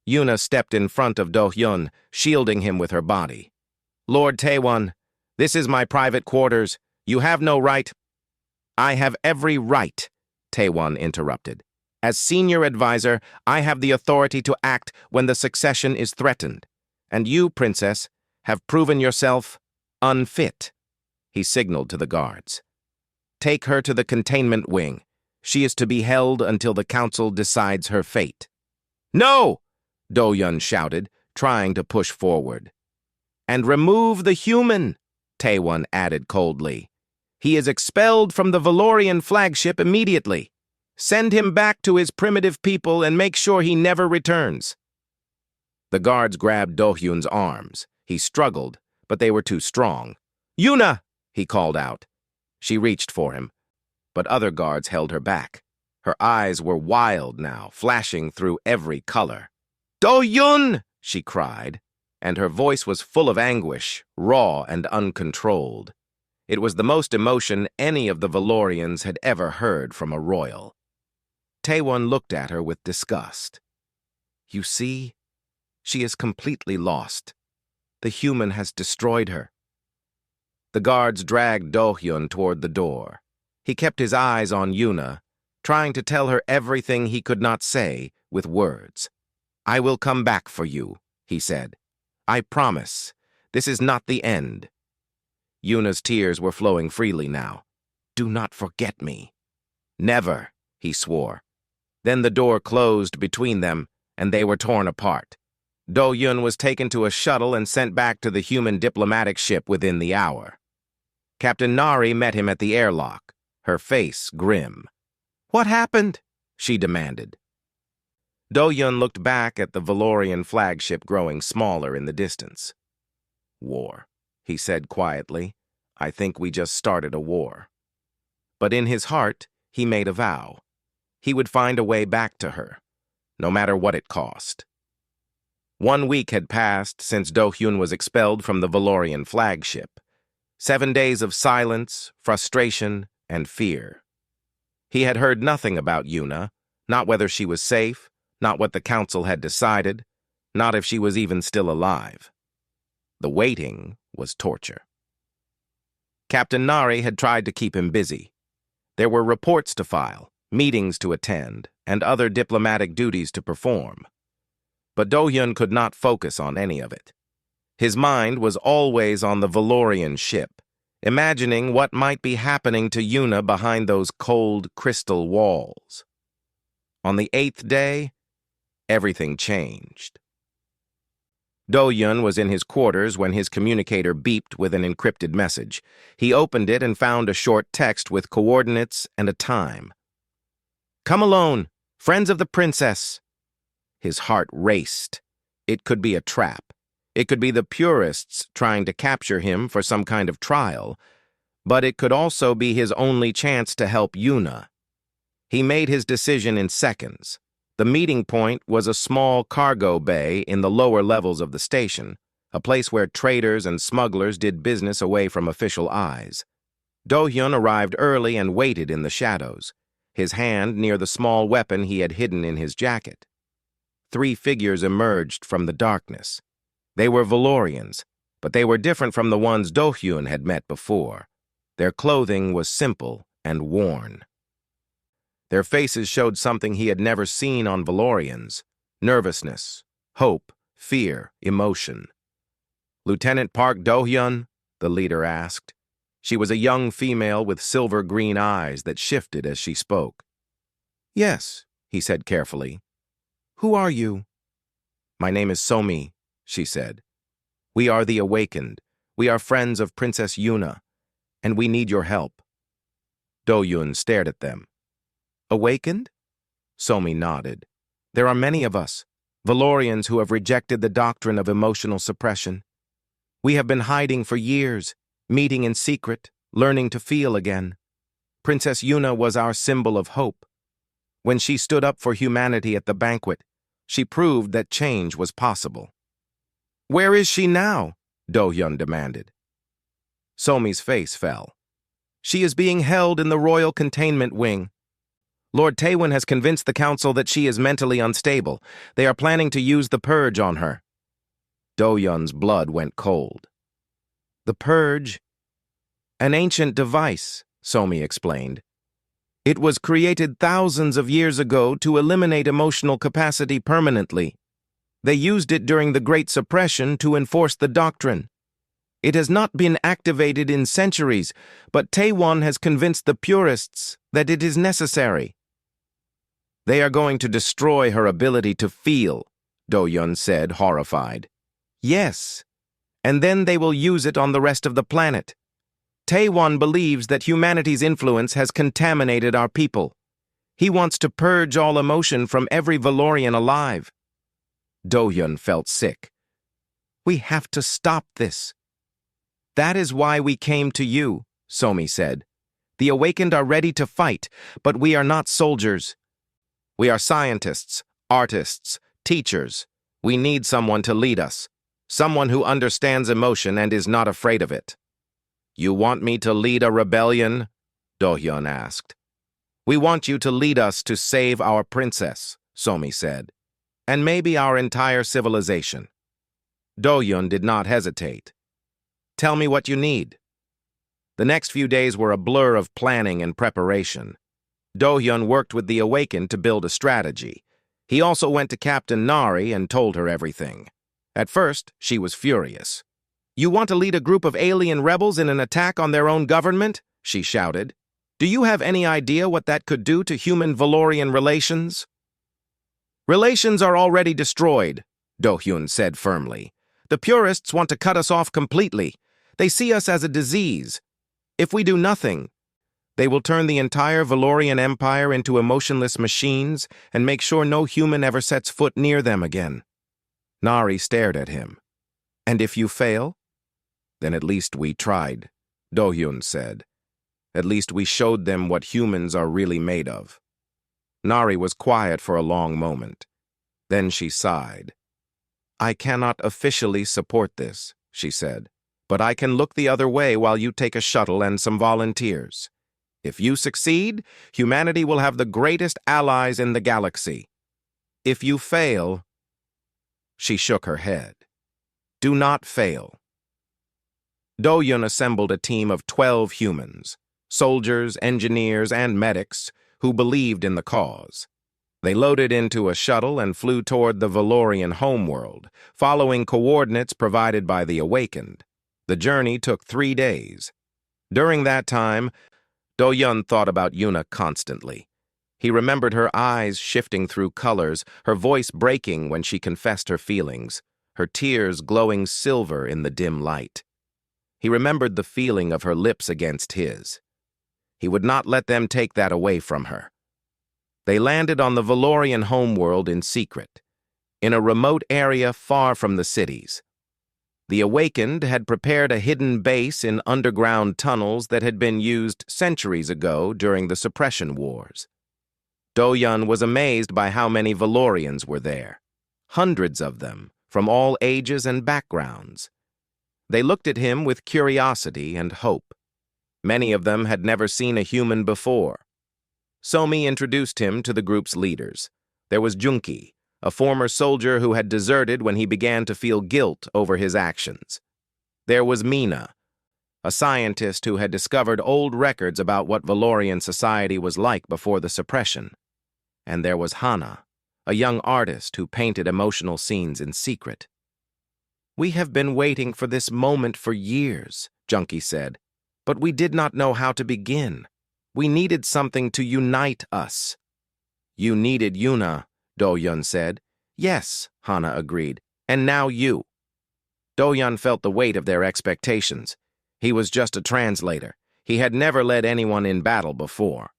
Yuna stepped in front of Do-hyun, shielding him with her body. Lord Taewon, this is my private quarters. You have no right. I have every right, Taewon interrupted. As senior advisor, I have the authority to act when the succession is threatened. And you, Princess, have proven yourself unfit. He signaled to the guards. Take her to the containment wing. She is to be held until the council decides her fate. No! Do-hyun shouted, trying to push forward. And remove the human, Taewon added coldly. He is expelled from the Valorian flagship immediately. Send him back to his primitive people and make sure he never returns. The guards grabbed Do-hyun's arms. He struggled, but they were too strong. Yuna! He called out. She reached for him, but other guards held her back. Her eyes were wild now, flashing through every color. Do-hyun! She cried, and her voice was full of anguish, raw and uncontrolled. It was the most emotion any of the Valorians had ever heard from a royal. Taewon looked at her with disgust. You see? She is completely lost. The human has destroyed her. The guards dragged Do-hyun toward the door. He kept his eyes on Yuna, trying to tell her everything he could not say with words. I will come back for you, he said. I promise. This is not the end. Yuna's tears were flowing freely now. Do not forget me. Never, he swore. Then the door closed between them, and they were torn apart. Do-hyun was taken to a shuttle and sent back to the human diplomatic ship within the hour. Captain Nari met him at the airlock, her face grim. What happened? She demanded. Do-hyun looked back at the Valorian flagship growing smaller in the distance. War, he said quietly. I think we just started a war. But in his heart, he made a vow. He would find a way back to her, no matter what it cost. 1 week had passed since Do-hyun was expelled from the Valorian flagship. 7 days of silence, frustration, and fear. He had heard nothing about Yuna, not whether she was safe, not what the council had decided, not if she was even still alive. The waiting was torture. Captain Nari had tried to keep him busy. There were reports to file, meetings to attend, and other diplomatic duties to perform. But Do-hyun could not focus on any of it. His mind was always on the Valorian ship, imagining what might be happening to Yuna behind those cold crystal walls. On the 8th day, everything changed. Do-hyun was in his quarters when his communicator beeped with an encrypted message. He opened it and found a short text with coordinates and a time. Come alone, friends of the princess. His heart raced. It could be a trap. It could be the purists trying to capture him for some kind of trial, but it could also be his only chance to help Yuna. He made his decision in seconds. The meeting point was a small cargo bay in the lower levels of the station, a place where traders and smugglers did business away from official eyes. Do-hyun arrived early and waited in the shadows, his hand near the small weapon he had hidden in his jacket. 3 figures emerged from the darkness. They were Valorians, but they were different from the ones Do-hyun had met before. Their clothing was simple and worn. Their faces showed something he had never seen on Valorians: nervousness, hope, fear, emotion. "Lieutenant Park Do-hyun?" the leader asked. She was a young female with silver-green eyes that shifted as she spoke. "Yes," he said carefully. "Who are you?" "My name is Somi," she said. "We are the Awakened. We are friends of Princess Yuna, and we need your help." Do-hyun stared at them. "Awakened?" Somi nodded. "There are many of us, Valorians who have rejected the doctrine of emotional suppression. We have been hiding for years, meeting in secret, learning to feel again. Princess Yuna was our symbol of hope. When she stood up for humanity at the banquet, she proved that change was possible." "Where is she now?" Do-hyun demanded. Somi's face fell. "She is being held in the Royal Containment Wing. Lord Taewon has convinced the council that she is mentally unstable. They are planning to use the purge on her." Do-hyun's blood went cold. "The purge? An ancient device," Somi explained. "It was created thousands of years ago to eliminate emotional capacity permanently. They used it during the Great Suppression to enforce the doctrine. It has not been activated in centuries, but Taewon has convinced the purists that it is necessary." "They are going to destroy her ability to feel," Do-hyun said, horrified. "Yes, and then they will use it on the rest of the planet. Taewon believes that humanity's influence has contaminated our people. He wants to purge all emotion from every Valorian alive." Do-hyun felt sick. "We have to stop this." "That is why we came to you," Somi said. "The Awakened are ready to fight, but we are not soldiers. We are scientists, artists, teachers. We need someone to lead us, someone who understands emotion and is not afraid of it." "You want me to lead a rebellion?" Do-hyun asked. "We want you to lead us to save our princess," Somi said, "and maybe our entire civilization." Do-hyun did not hesitate. "Tell me what you need." The next few days were a blur of planning and preparation. Do-hyun worked with the Awakened to build a strategy. He also went to Captain Nari and told her everything. At first, she was furious. "You want to lead a group of alien rebels in an attack on their own government?" she shouted. "Do you have any idea what that could do to human-Valorian relations?" "Relations are already destroyed," Do-hyun said firmly. "The purists want to cut us off completely. They see us as a disease. If we do nothing, they will turn the entire Valorian Empire into emotionless machines and make sure no human ever sets foot near them again." Nari stared at him. "And if you fail?" "Then at least we tried," Do-hyun said. "At least we showed them what humans are really made of." Nari was quiet for a long moment. Then she sighed. "I cannot officially support this," she said, "but I can look the other way while you take a shuttle and some volunteers. If you succeed, humanity will have the greatest allies in the galaxy. If you fail—" She shook her head. "Do not fail." Do-hyun assembled a team of 12 humans, soldiers, engineers, and medics, who believed in the cause. They loaded into a shuttle and flew toward the Valorian homeworld, following coordinates provided by the Awakened. The journey took 3 days. During that time, Do-hyun thought about Yuna constantly. He remembered her eyes shifting through colors, her voice breaking when she confessed her feelings, her tears glowing silver in the dim light. He remembered the feeling of her lips against his. He would not let them take that away from her. They landed on the Valorian homeworld in secret, in a remote area far from the cities. The Awakened had prepared a hidden base in underground tunnels that had been used centuries ago during the suppression wars. Do-yun was amazed by how many Valorians were there. Hundreds of them, from all ages and backgrounds. They looked at him with curiosity and hope. Many of them had never seen a human before. Somi introduced him to the group's leaders. There was Junki, a former soldier who had deserted when he began to feel guilt over his actions. There was Mina, a scientist who had discovered old records about what Valorian society was like before the suppression. And there was Hana, a young artist who painted emotional scenes in secret. "We have been waiting for this moment for years," Junki said, "but we did not know how to begin. We needed something to unite us." "You needed Yuna," Do-yun said. "Yes," Hana agreed, "and now you." Do-yun felt the weight of their expectations. He was just a translator. He had never led anyone in battle before.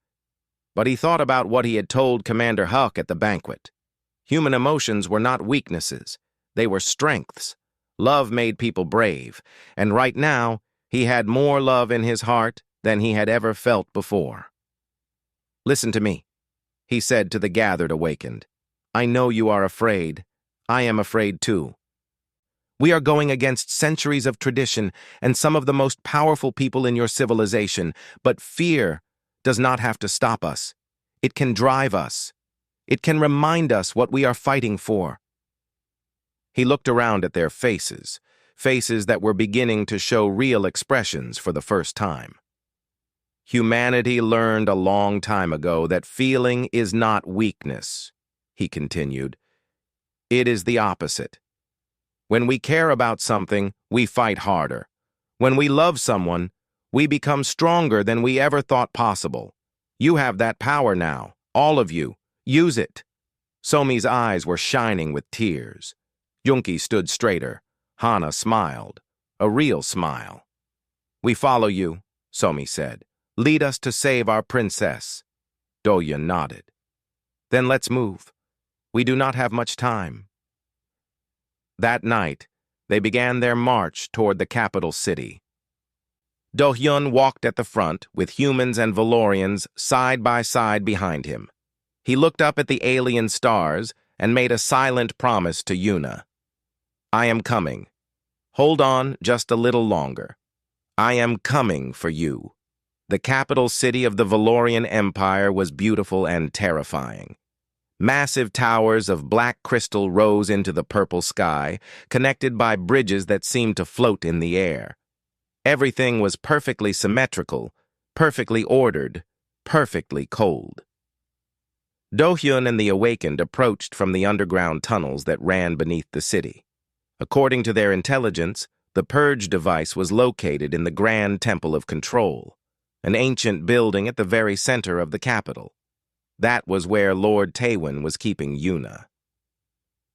But he thought about what he had told Commander Huck at the banquet. Human emotions were not weaknesses. They were strengths. Love made people brave, and right now, he had more love in his heart than he had ever felt before. "Listen to me," he said to the gathered awakened. "I know you are afraid. I am afraid too. We are going against centuries of tradition and some of the most powerful people in your civilization, but fear does not have to stop us. It can drive us. It can remind us what we are fighting for." He looked around at their faces, faces that were beginning to show real expressions for the first time. "Humanity learned a long time ago that feeling is not weakness," he continued. "It is the opposite. When we care about something, we fight harder. When we love someone, we become stronger than we ever thought possible. You have that power now, all of you. Use it." Somi's eyes were shining with tears. Junki stood straighter. Hana smiled, a real smile. "We follow you," Somi said. "Lead us to save our princess." Do-yun nodded. "Then let's move. We do not have much time." That night, they began their march toward the capital city. Do-hyun walked at the front with humans and Valorians side by side behind him. He looked up at the alien stars and made a silent promise to Yuna. "I am coming. Hold on just a little longer. I am coming for you." The capital city of the Valorian Empire was beautiful and terrifying. Massive towers of black crystal rose into the purple sky, connected by bridges that seemed to float in the air. Everything was perfectly symmetrical, perfectly ordered, perfectly cold. Do-hyun and the Awakened approached from the underground tunnels that ran beneath the city. According to their intelligence, the purge device was located in the Grand Temple of Control, an ancient building at the very center of the capital. That was where Lord Taewon was keeping Yuna.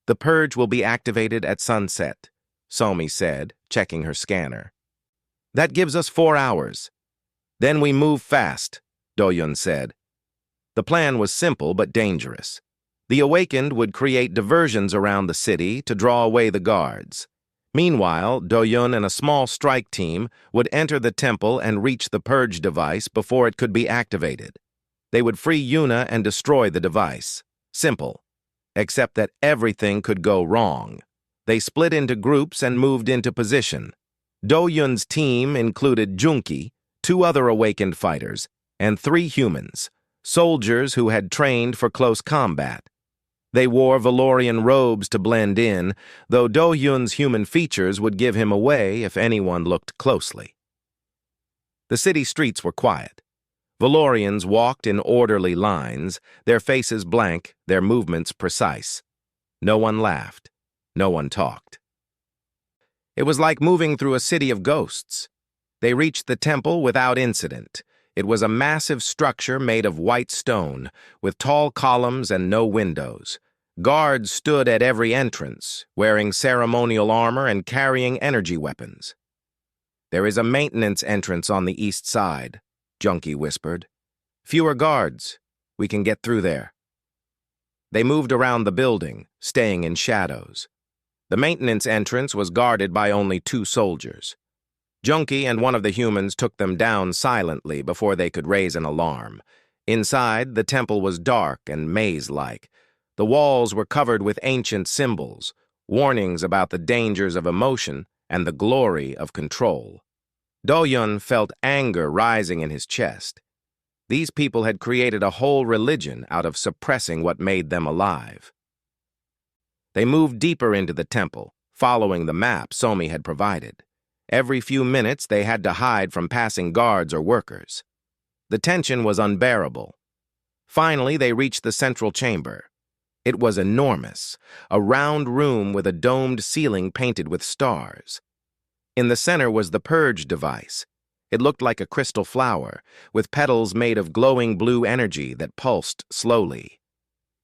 "The purge will be activated at sunset," Somi said, checking her scanner. "That gives us 4 hours. Then we move fast," Do-yun said. The plan was simple but dangerous. The Awakened would create diversions around the city to draw away the guards. Meanwhile, Do-yun and a small strike team would enter the temple and reach the purge device before it could be activated. They would free Yuna and destroy the device. Simple. Except that everything could go wrong. They split into groups and moved into position. Do-yun's team included Junki, 2 other Awakened fighters, and 3 humans, soldiers who had trained for close combat. They wore Valorian robes to blend in, though Do-hyun's human features would give him away if anyone looked closely. The city streets were quiet. Valorians walked in orderly lines, their faces blank, their movements precise. No one laughed. No one talked. It was like moving through a city of ghosts. They reached the temple without incident. It was a massive structure made of white stone, with tall columns and no windows. Guards stood at every entrance, wearing ceremonial armor and carrying energy weapons. "There is a maintenance entrance on the east side," Junki whispered. "Fewer guards. We can get through there." They moved around the building, staying in shadows. The maintenance entrance was guarded by only 2 soldiers. Junki and one of the humans took them down silently before they could raise an alarm. Inside, the temple was dark and maze-like. The walls were covered with ancient symbols, warnings about the dangers of emotion and the glory of control. Do-yun felt anger rising in his chest. These people had created a whole religion out of suppressing what made them alive. They moved deeper into the temple, following the map Somi had provided. Every few minutes, they had to hide from passing guards or workers. The tension was unbearable. Finally, they reached the central chamber. It was enormous, a round room with a domed ceiling painted with stars. In the center was the purge device. It looked like a crystal flower, with petals made of glowing blue energy that pulsed slowly.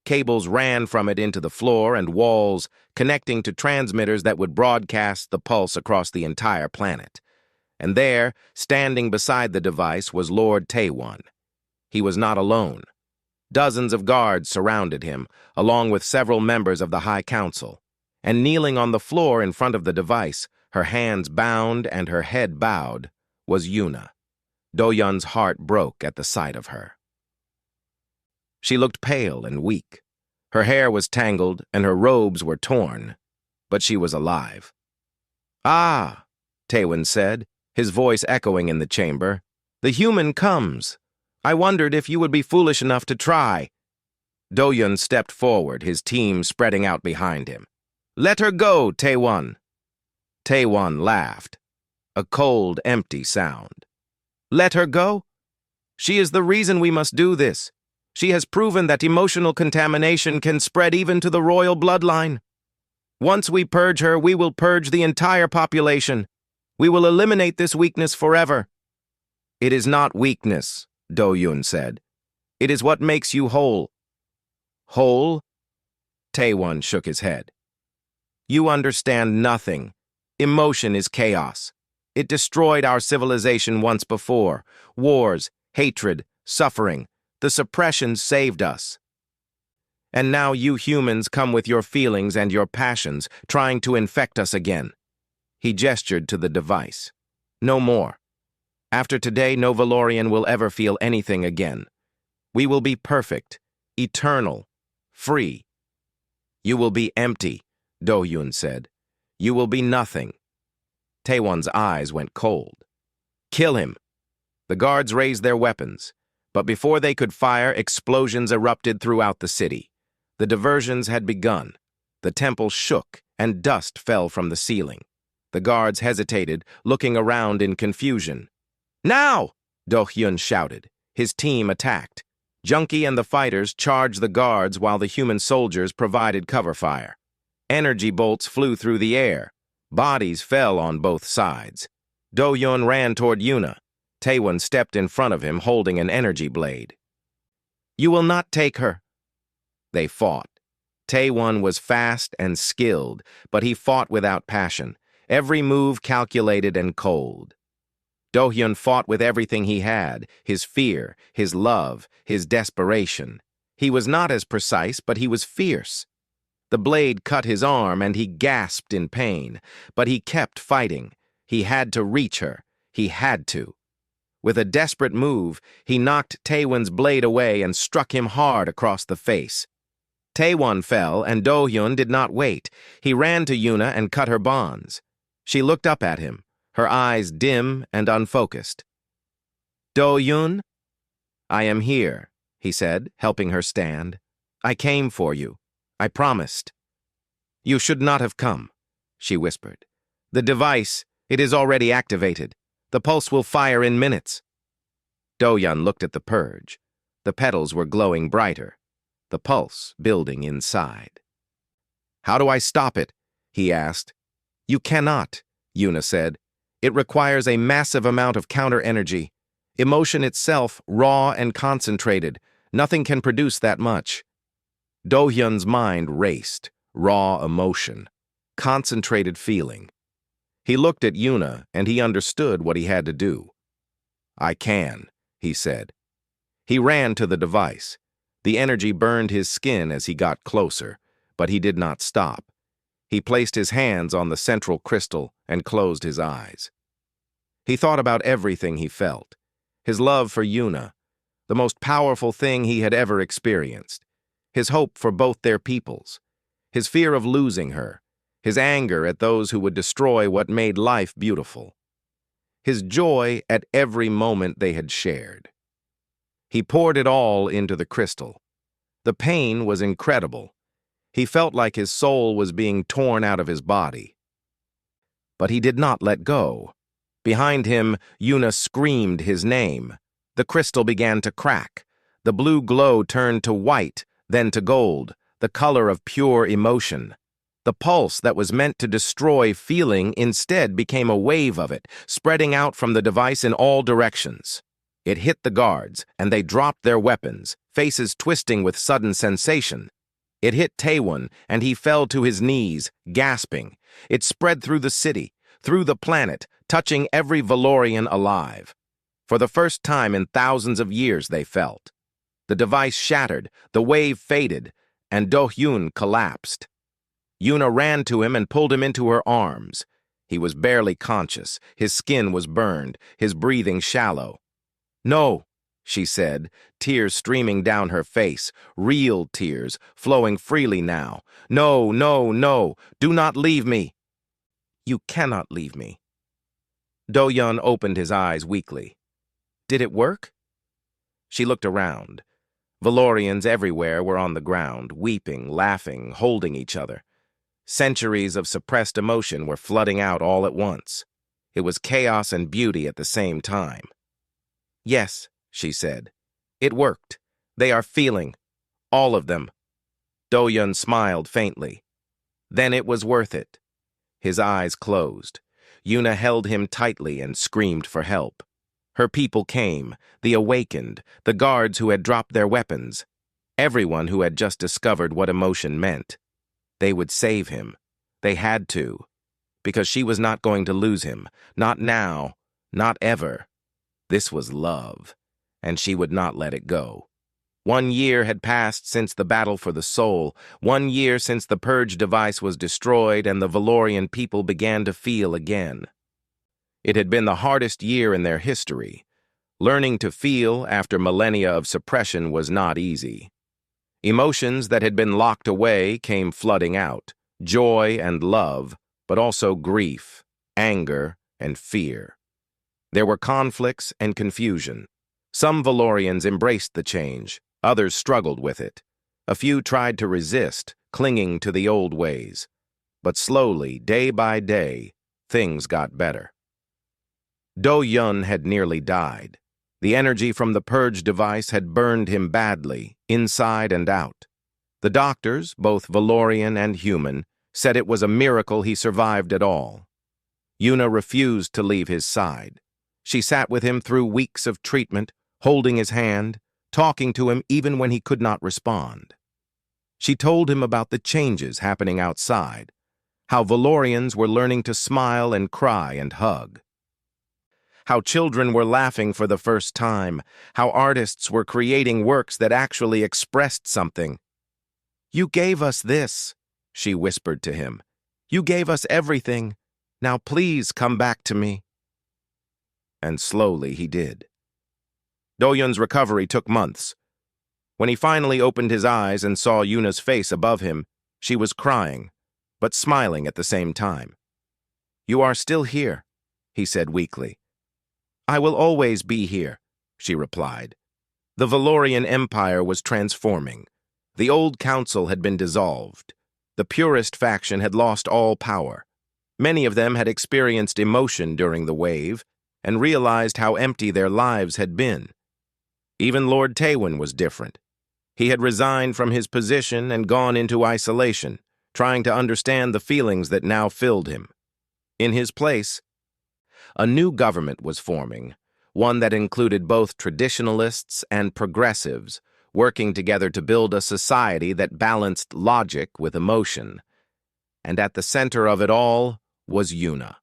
Cables ran from it into the floor and walls, connecting to transmitters that would broadcast the pulse across the entire planet. And there, standing beside the device, was Lord Taewon. He was not alone. Dozens of guards surrounded him, along with several members of the High Council. And kneeling on the floor in front of the device, her hands bound and her head bowed, was Yuna. Do-yun's heart broke at the sight of her. She looked pale and weak. Her hair was tangled and her robes were torn, but she was alive. "Ah," Taewon said, his voice echoing in the chamber. "The human comes. I wondered if you would be foolish enough to try." Do-yun stepped forward, his team spreading out behind him. "Let her go, Taewon." Taewon laughed, a cold, empty sound. "Let her go? She is the reason we must do this. She has proven that emotional contamination can spread even to the royal bloodline. Once we purge her, we will purge the entire population. We will eliminate this weakness forever." "It is not weakness," Do-yun said. "It is what makes you whole." "Whole?" Taewon shook his head. "You understand nothing. Emotion is chaos. It destroyed our civilization once before. Wars, hatred, suffering. The suppression saved us. And now you humans come with your feelings and your passions, trying to infect us again." He gestured to the device. "No more. After today, no Valorian will ever feel anything again. We will be perfect, eternal, free." "You will be empty," Do-yun said. "You will be nothing." Taewon's eyes went cold. "Kill him." The guards raised their weapons, but before they could fire, explosions erupted throughout the city. The diversions had begun. The temple shook, and dust fell from the ceiling. The guards hesitated, looking around in confusion. "Now!" Do-hyun shouted. His team attacked. Junkie and the fighters charged the guards while the human soldiers provided cover fire. Energy bolts flew through the air. Bodies fell on both sides. Do-yun ran toward Yuna. Taewon stepped in front of him, holding an energy blade. "You will not take her." They fought. Taewon was fast and skilled, but he fought without passion, every move calculated and cold. Do-hyun fought with everything he had, his fear, his love, his desperation. He was not as precise, but he was fierce. The blade cut his arm and he gasped in pain, but he kept fighting. He had to reach her. He had to. With a desperate move, he knocked Taewon's blade away and struck him hard across the face. Taewon fell, and Do-hyun did not wait. He ran to Yuna and cut her bonds. She looked up at him, her eyes dim and unfocused. "Do-yun?" "I am here," he said, helping her stand. "I came for you. I promised." "You should not have come," she whispered. "The device, it is already activated. The pulse will fire in minutes." Do-yun looked at the purge. The petals were glowing brighter, the pulse building inside. "How do I stop it?" he asked. "You cannot," Yuna said. "It requires a massive amount of counter-energy. Emotion itself, raw and concentrated. Nothing can produce that much." Do-hyun's mind raced. Raw emotion. Concentrated feeling. He looked at Yuna, and he understood what he had to do. "I can," he said. He ran to the device. The energy burned his skin as he got closer, but he did not stop. He placed his hands on the central crystal and closed his eyes. He thought about everything he felt. His love for Yuna, the most powerful thing he had ever experienced. His hope for both their peoples, his fear of losing her, his anger at those who would destroy what made life beautiful, his joy at every moment they had shared. He poured it all into the crystal. The pain was incredible. He felt like his soul was being torn out of his body. But he did not let go. Behind him, Yuna screamed his name. The crystal began to crack. The blue glow turned to white, then to gold, the color of pure emotion. The pulse that was meant to destroy feeling instead became a wave of it, spreading out from the device in all directions. It hit the guards, and they dropped their weapons, faces twisting with sudden sensation. It hit Taewon, and he fell to his knees, gasping. It spread through the city, through the planet, touching every Valorian alive. For the first time in thousands of years, they felt. The device shattered, the wave faded, and Do-hyun collapsed. Yuna ran to him and pulled him into her arms. He was barely conscious, his skin was burned, his breathing shallow. "No," she said, tears streaming down her face, real tears, flowing freely now. "No, no, no, do not leave me." "You cannot leave me." Do-hyun opened his eyes weakly. "Did it work?" She looked around. Valorians everywhere were on the ground, weeping, laughing, holding each other. Centuries of suppressed emotion were flooding out all at once. It was chaos and beauty at the same time. "Yes," she said. "It worked. They are feeling. All of them." Do-hyun smiled faintly. "Then it was worth it." His eyes closed. Yuna held him tightly and screamed for help. Her people came, the awakened, the guards who had dropped their weapons, everyone who had just discovered what emotion meant. They would save him. They had to. Because she was not going to lose him. Not now. Not ever. This was love, and she would not let it go. 1 year had passed since the battle for the soul, 1 year since the purge device was destroyed and the Valorian people began to feel again. It had been the hardest year in their history. Learning to feel after millennia of suppression was not easy. Emotions that had been locked away came flooding out, joy and love, but also grief, anger, and fear. There were conflicts and confusion. Some Valorians embraced the change, others struggled with it. A few tried to resist, clinging to the old ways. But slowly, day by day, things got better. Do-hyun had nearly died. The energy from the purge device had burned him badly, inside and out. The doctors, both Valorian and human, said it was a miracle he survived at all. Yuna refused to leave his side. She sat with him through weeks of treatment, holding his hand, talking to him even when he could not respond. She told him about the changes happening outside, how Valorians were learning to smile and cry and hug, how children were laughing for the first time, how artists were creating works that actually expressed something. "You gave us this," she whispered to him. "You gave us everything. Now please come back to me." And slowly he did. Do-hyun's recovery took months. When he finally opened his eyes and saw Yuna's face above him, she was crying, but smiling at the same time. "You are still here," he said weakly. "I will always be here," she replied. The Valorian Empire was transforming. The old council had been dissolved. The purist faction had lost all power. Many of them had experienced emotion during the wave and realized how empty their lives had been. Even Lord Taewon was different. He had resigned from his position and gone into isolation, trying to understand the feelings that now filled him. In his place, a new government was forming, one that included both traditionalists and progressives, working together to build a society that balanced logic with emotion. And at the center of it all was Yuna.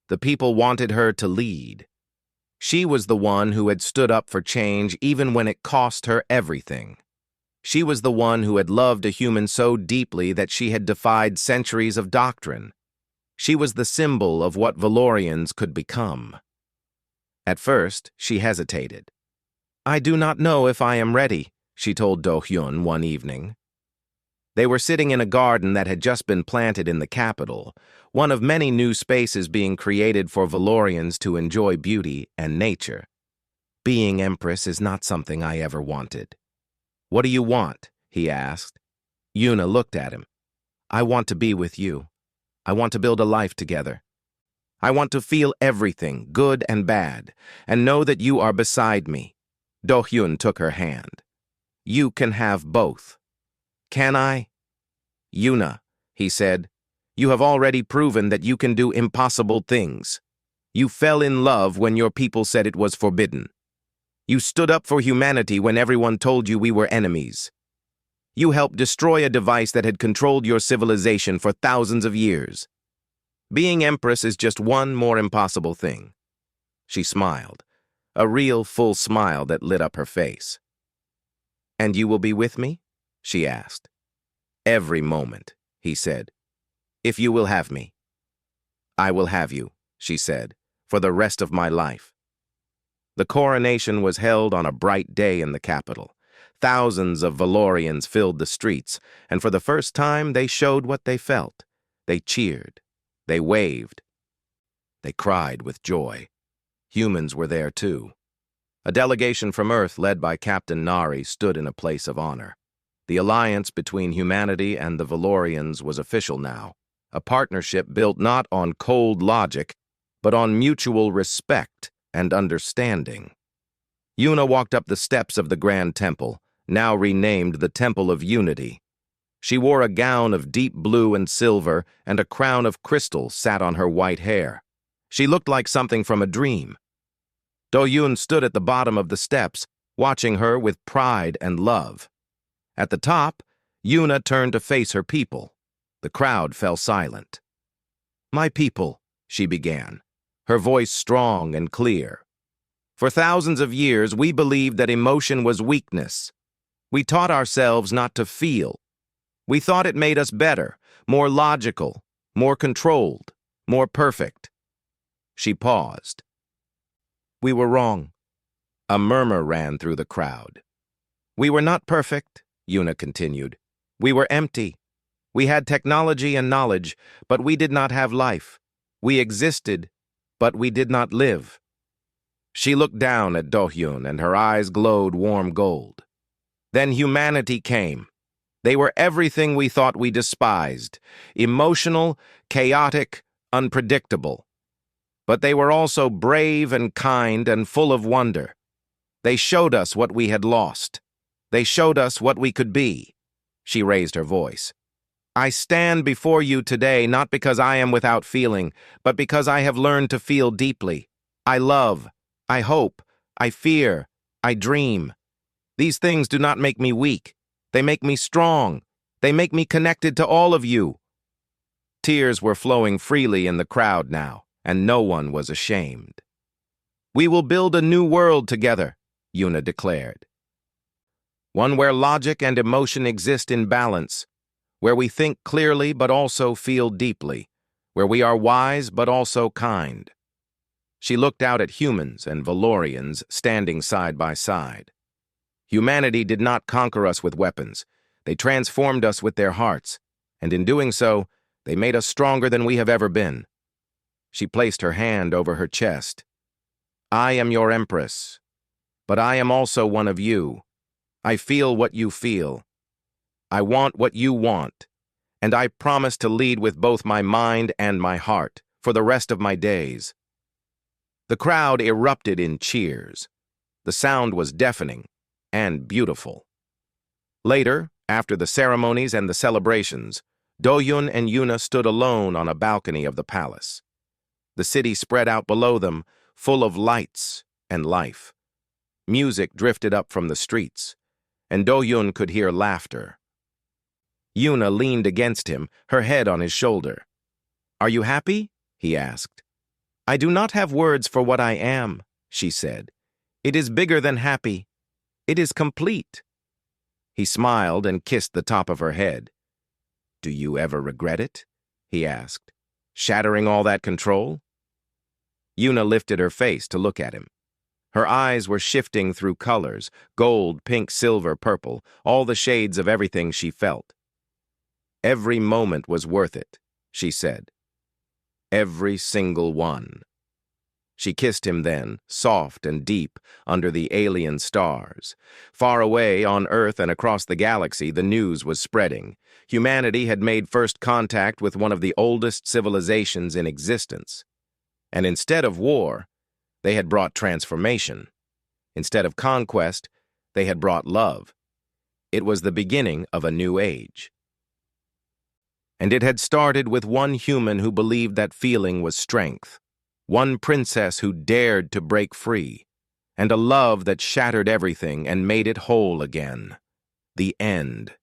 The people wanted her to lead. She was the one who had stood up for change even when it cost her everything. She was the one who had loved a human so deeply that she had defied centuries of doctrine. She was the symbol of what Valorians could become. At first, she hesitated. I do not know if I am ready, she told Do-hyun one evening. They were sitting in a garden that had just been planted in the capital, one of many new spaces being created for Valorians to enjoy beauty and nature. Being Empress is not something I ever wanted. What do you want? He asked. Yuna looked at him. I want to be with you. I want to build a life together. I want to feel everything, good and bad, and know that you are beside me. Do-hyun took her hand. You can have both. Can I? Yuna, he said, you have already proven that you can do impossible things. You fell in love when your people said it was forbidden. You stood up for humanity when everyone told you we were enemies. You helped destroy a device that had controlled your civilization for thousands of years. Being Empress is just one more impossible thing. She smiled, a real full smile that lit up her face. And you will be with me? She asked. Every moment, he said. If you will have me. I will have you, she said, for the rest of my life. The coronation was held on a bright day in the capital. Thousands of Valorians filled the streets, and for the first time they showed what they felt. They cheered. They waved. They cried with joy. Humans were there too. A delegation from Earth led by Captain Nari stood in a place of honor. The alliance between humanity and the Valorians was official now, a partnership built not on cold logic, but on mutual respect and understanding. Yuna walked up the steps of the Grand Temple, now renamed the Temple of Unity. She wore a gown of deep blue and silver, and a crown of crystal sat on her white hair. She looked like something from a dream. Do-hyun stood at the bottom of the steps, watching her with pride and love. At the top, Yuna turned to face her people. The crowd fell silent. My people, she began, her voice strong and clear. For thousands of years, we believed that emotion was weakness. We taught ourselves not to feel. We thought it made us better, more logical, more controlled, more perfect. She paused. We were wrong. A murmur ran through the crowd. We were not perfect, Yuna continued. We were empty. We had technology and knowledge, but we did not have life. We existed, but we did not live. She looked down at Do-hyun, and her eyes glowed warm gold. Then humanity came. They were everything we thought we despised, emotional, chaotic, unpredictable. But they were also brave and kind and full of wonder. They showed us what we had lost. They showed us what we could be. She raised her voice. I stand before you today not because I am without feeling, but because I have learned to feel deeply. I love, I hope, I fear, I dream. These things do not make me weak. They make me strong. They make me connected to all of you. Tears were flowing freely in the crowd now, and no one was ashamed. We will build a new world together, Yuna declared. One where logic and emotion exist in balance, where we think clearly but also feel deeply, where we are wise but also kind. She looked out at humans and Valorians standing side by side. Humanity did not conquer us with weapons. They transformed us with their hearts, and in doing so, they made us stronger than we have ever been. She placed her hand over her chest. I am your Empress, but I am also one of you. I feel what you feel. I want what you want, and I promise to lead with both my mind and my heart for the rest of my days. The crowd erupted in cheers. The sound was deafening and beautiful. Later, after the ceremonies and the celebrations, Do-hyun and Yuna stood alone on a balcony of the palace. The city spread out below them, full of lights and life. Music drifted up from the streets, and Do-hyun could hear laughter. Yuna leaned against him, her head on his shoulder. Are you happy? He asked. I do not have words for what I am, she said. It is bigger than happy. It is complete. He smiled and kissed the top of her head. Do you ever regret it? He asked. Shattering all that control? Yuna lifted her face to look at him. Her eyes were shifting through colors, gold, pink, silver, purple, all the shades of everything she felt. Every moment was worth it, she said. Every single one. She kissed him then, soft and deep, under the alien stars. Far away, on Earth and across the galaxy, the news was spreading. Humanity had made first contact with one of the oldest civilizations in existence. And instead of war, they had brought transformation. Instead of conquest, they had brought love. It was the beginning of a new age. And it had started with one human who believed that feeling was strength, one princess who dared to break free, and a love that shattered everything and made it whole again. The end.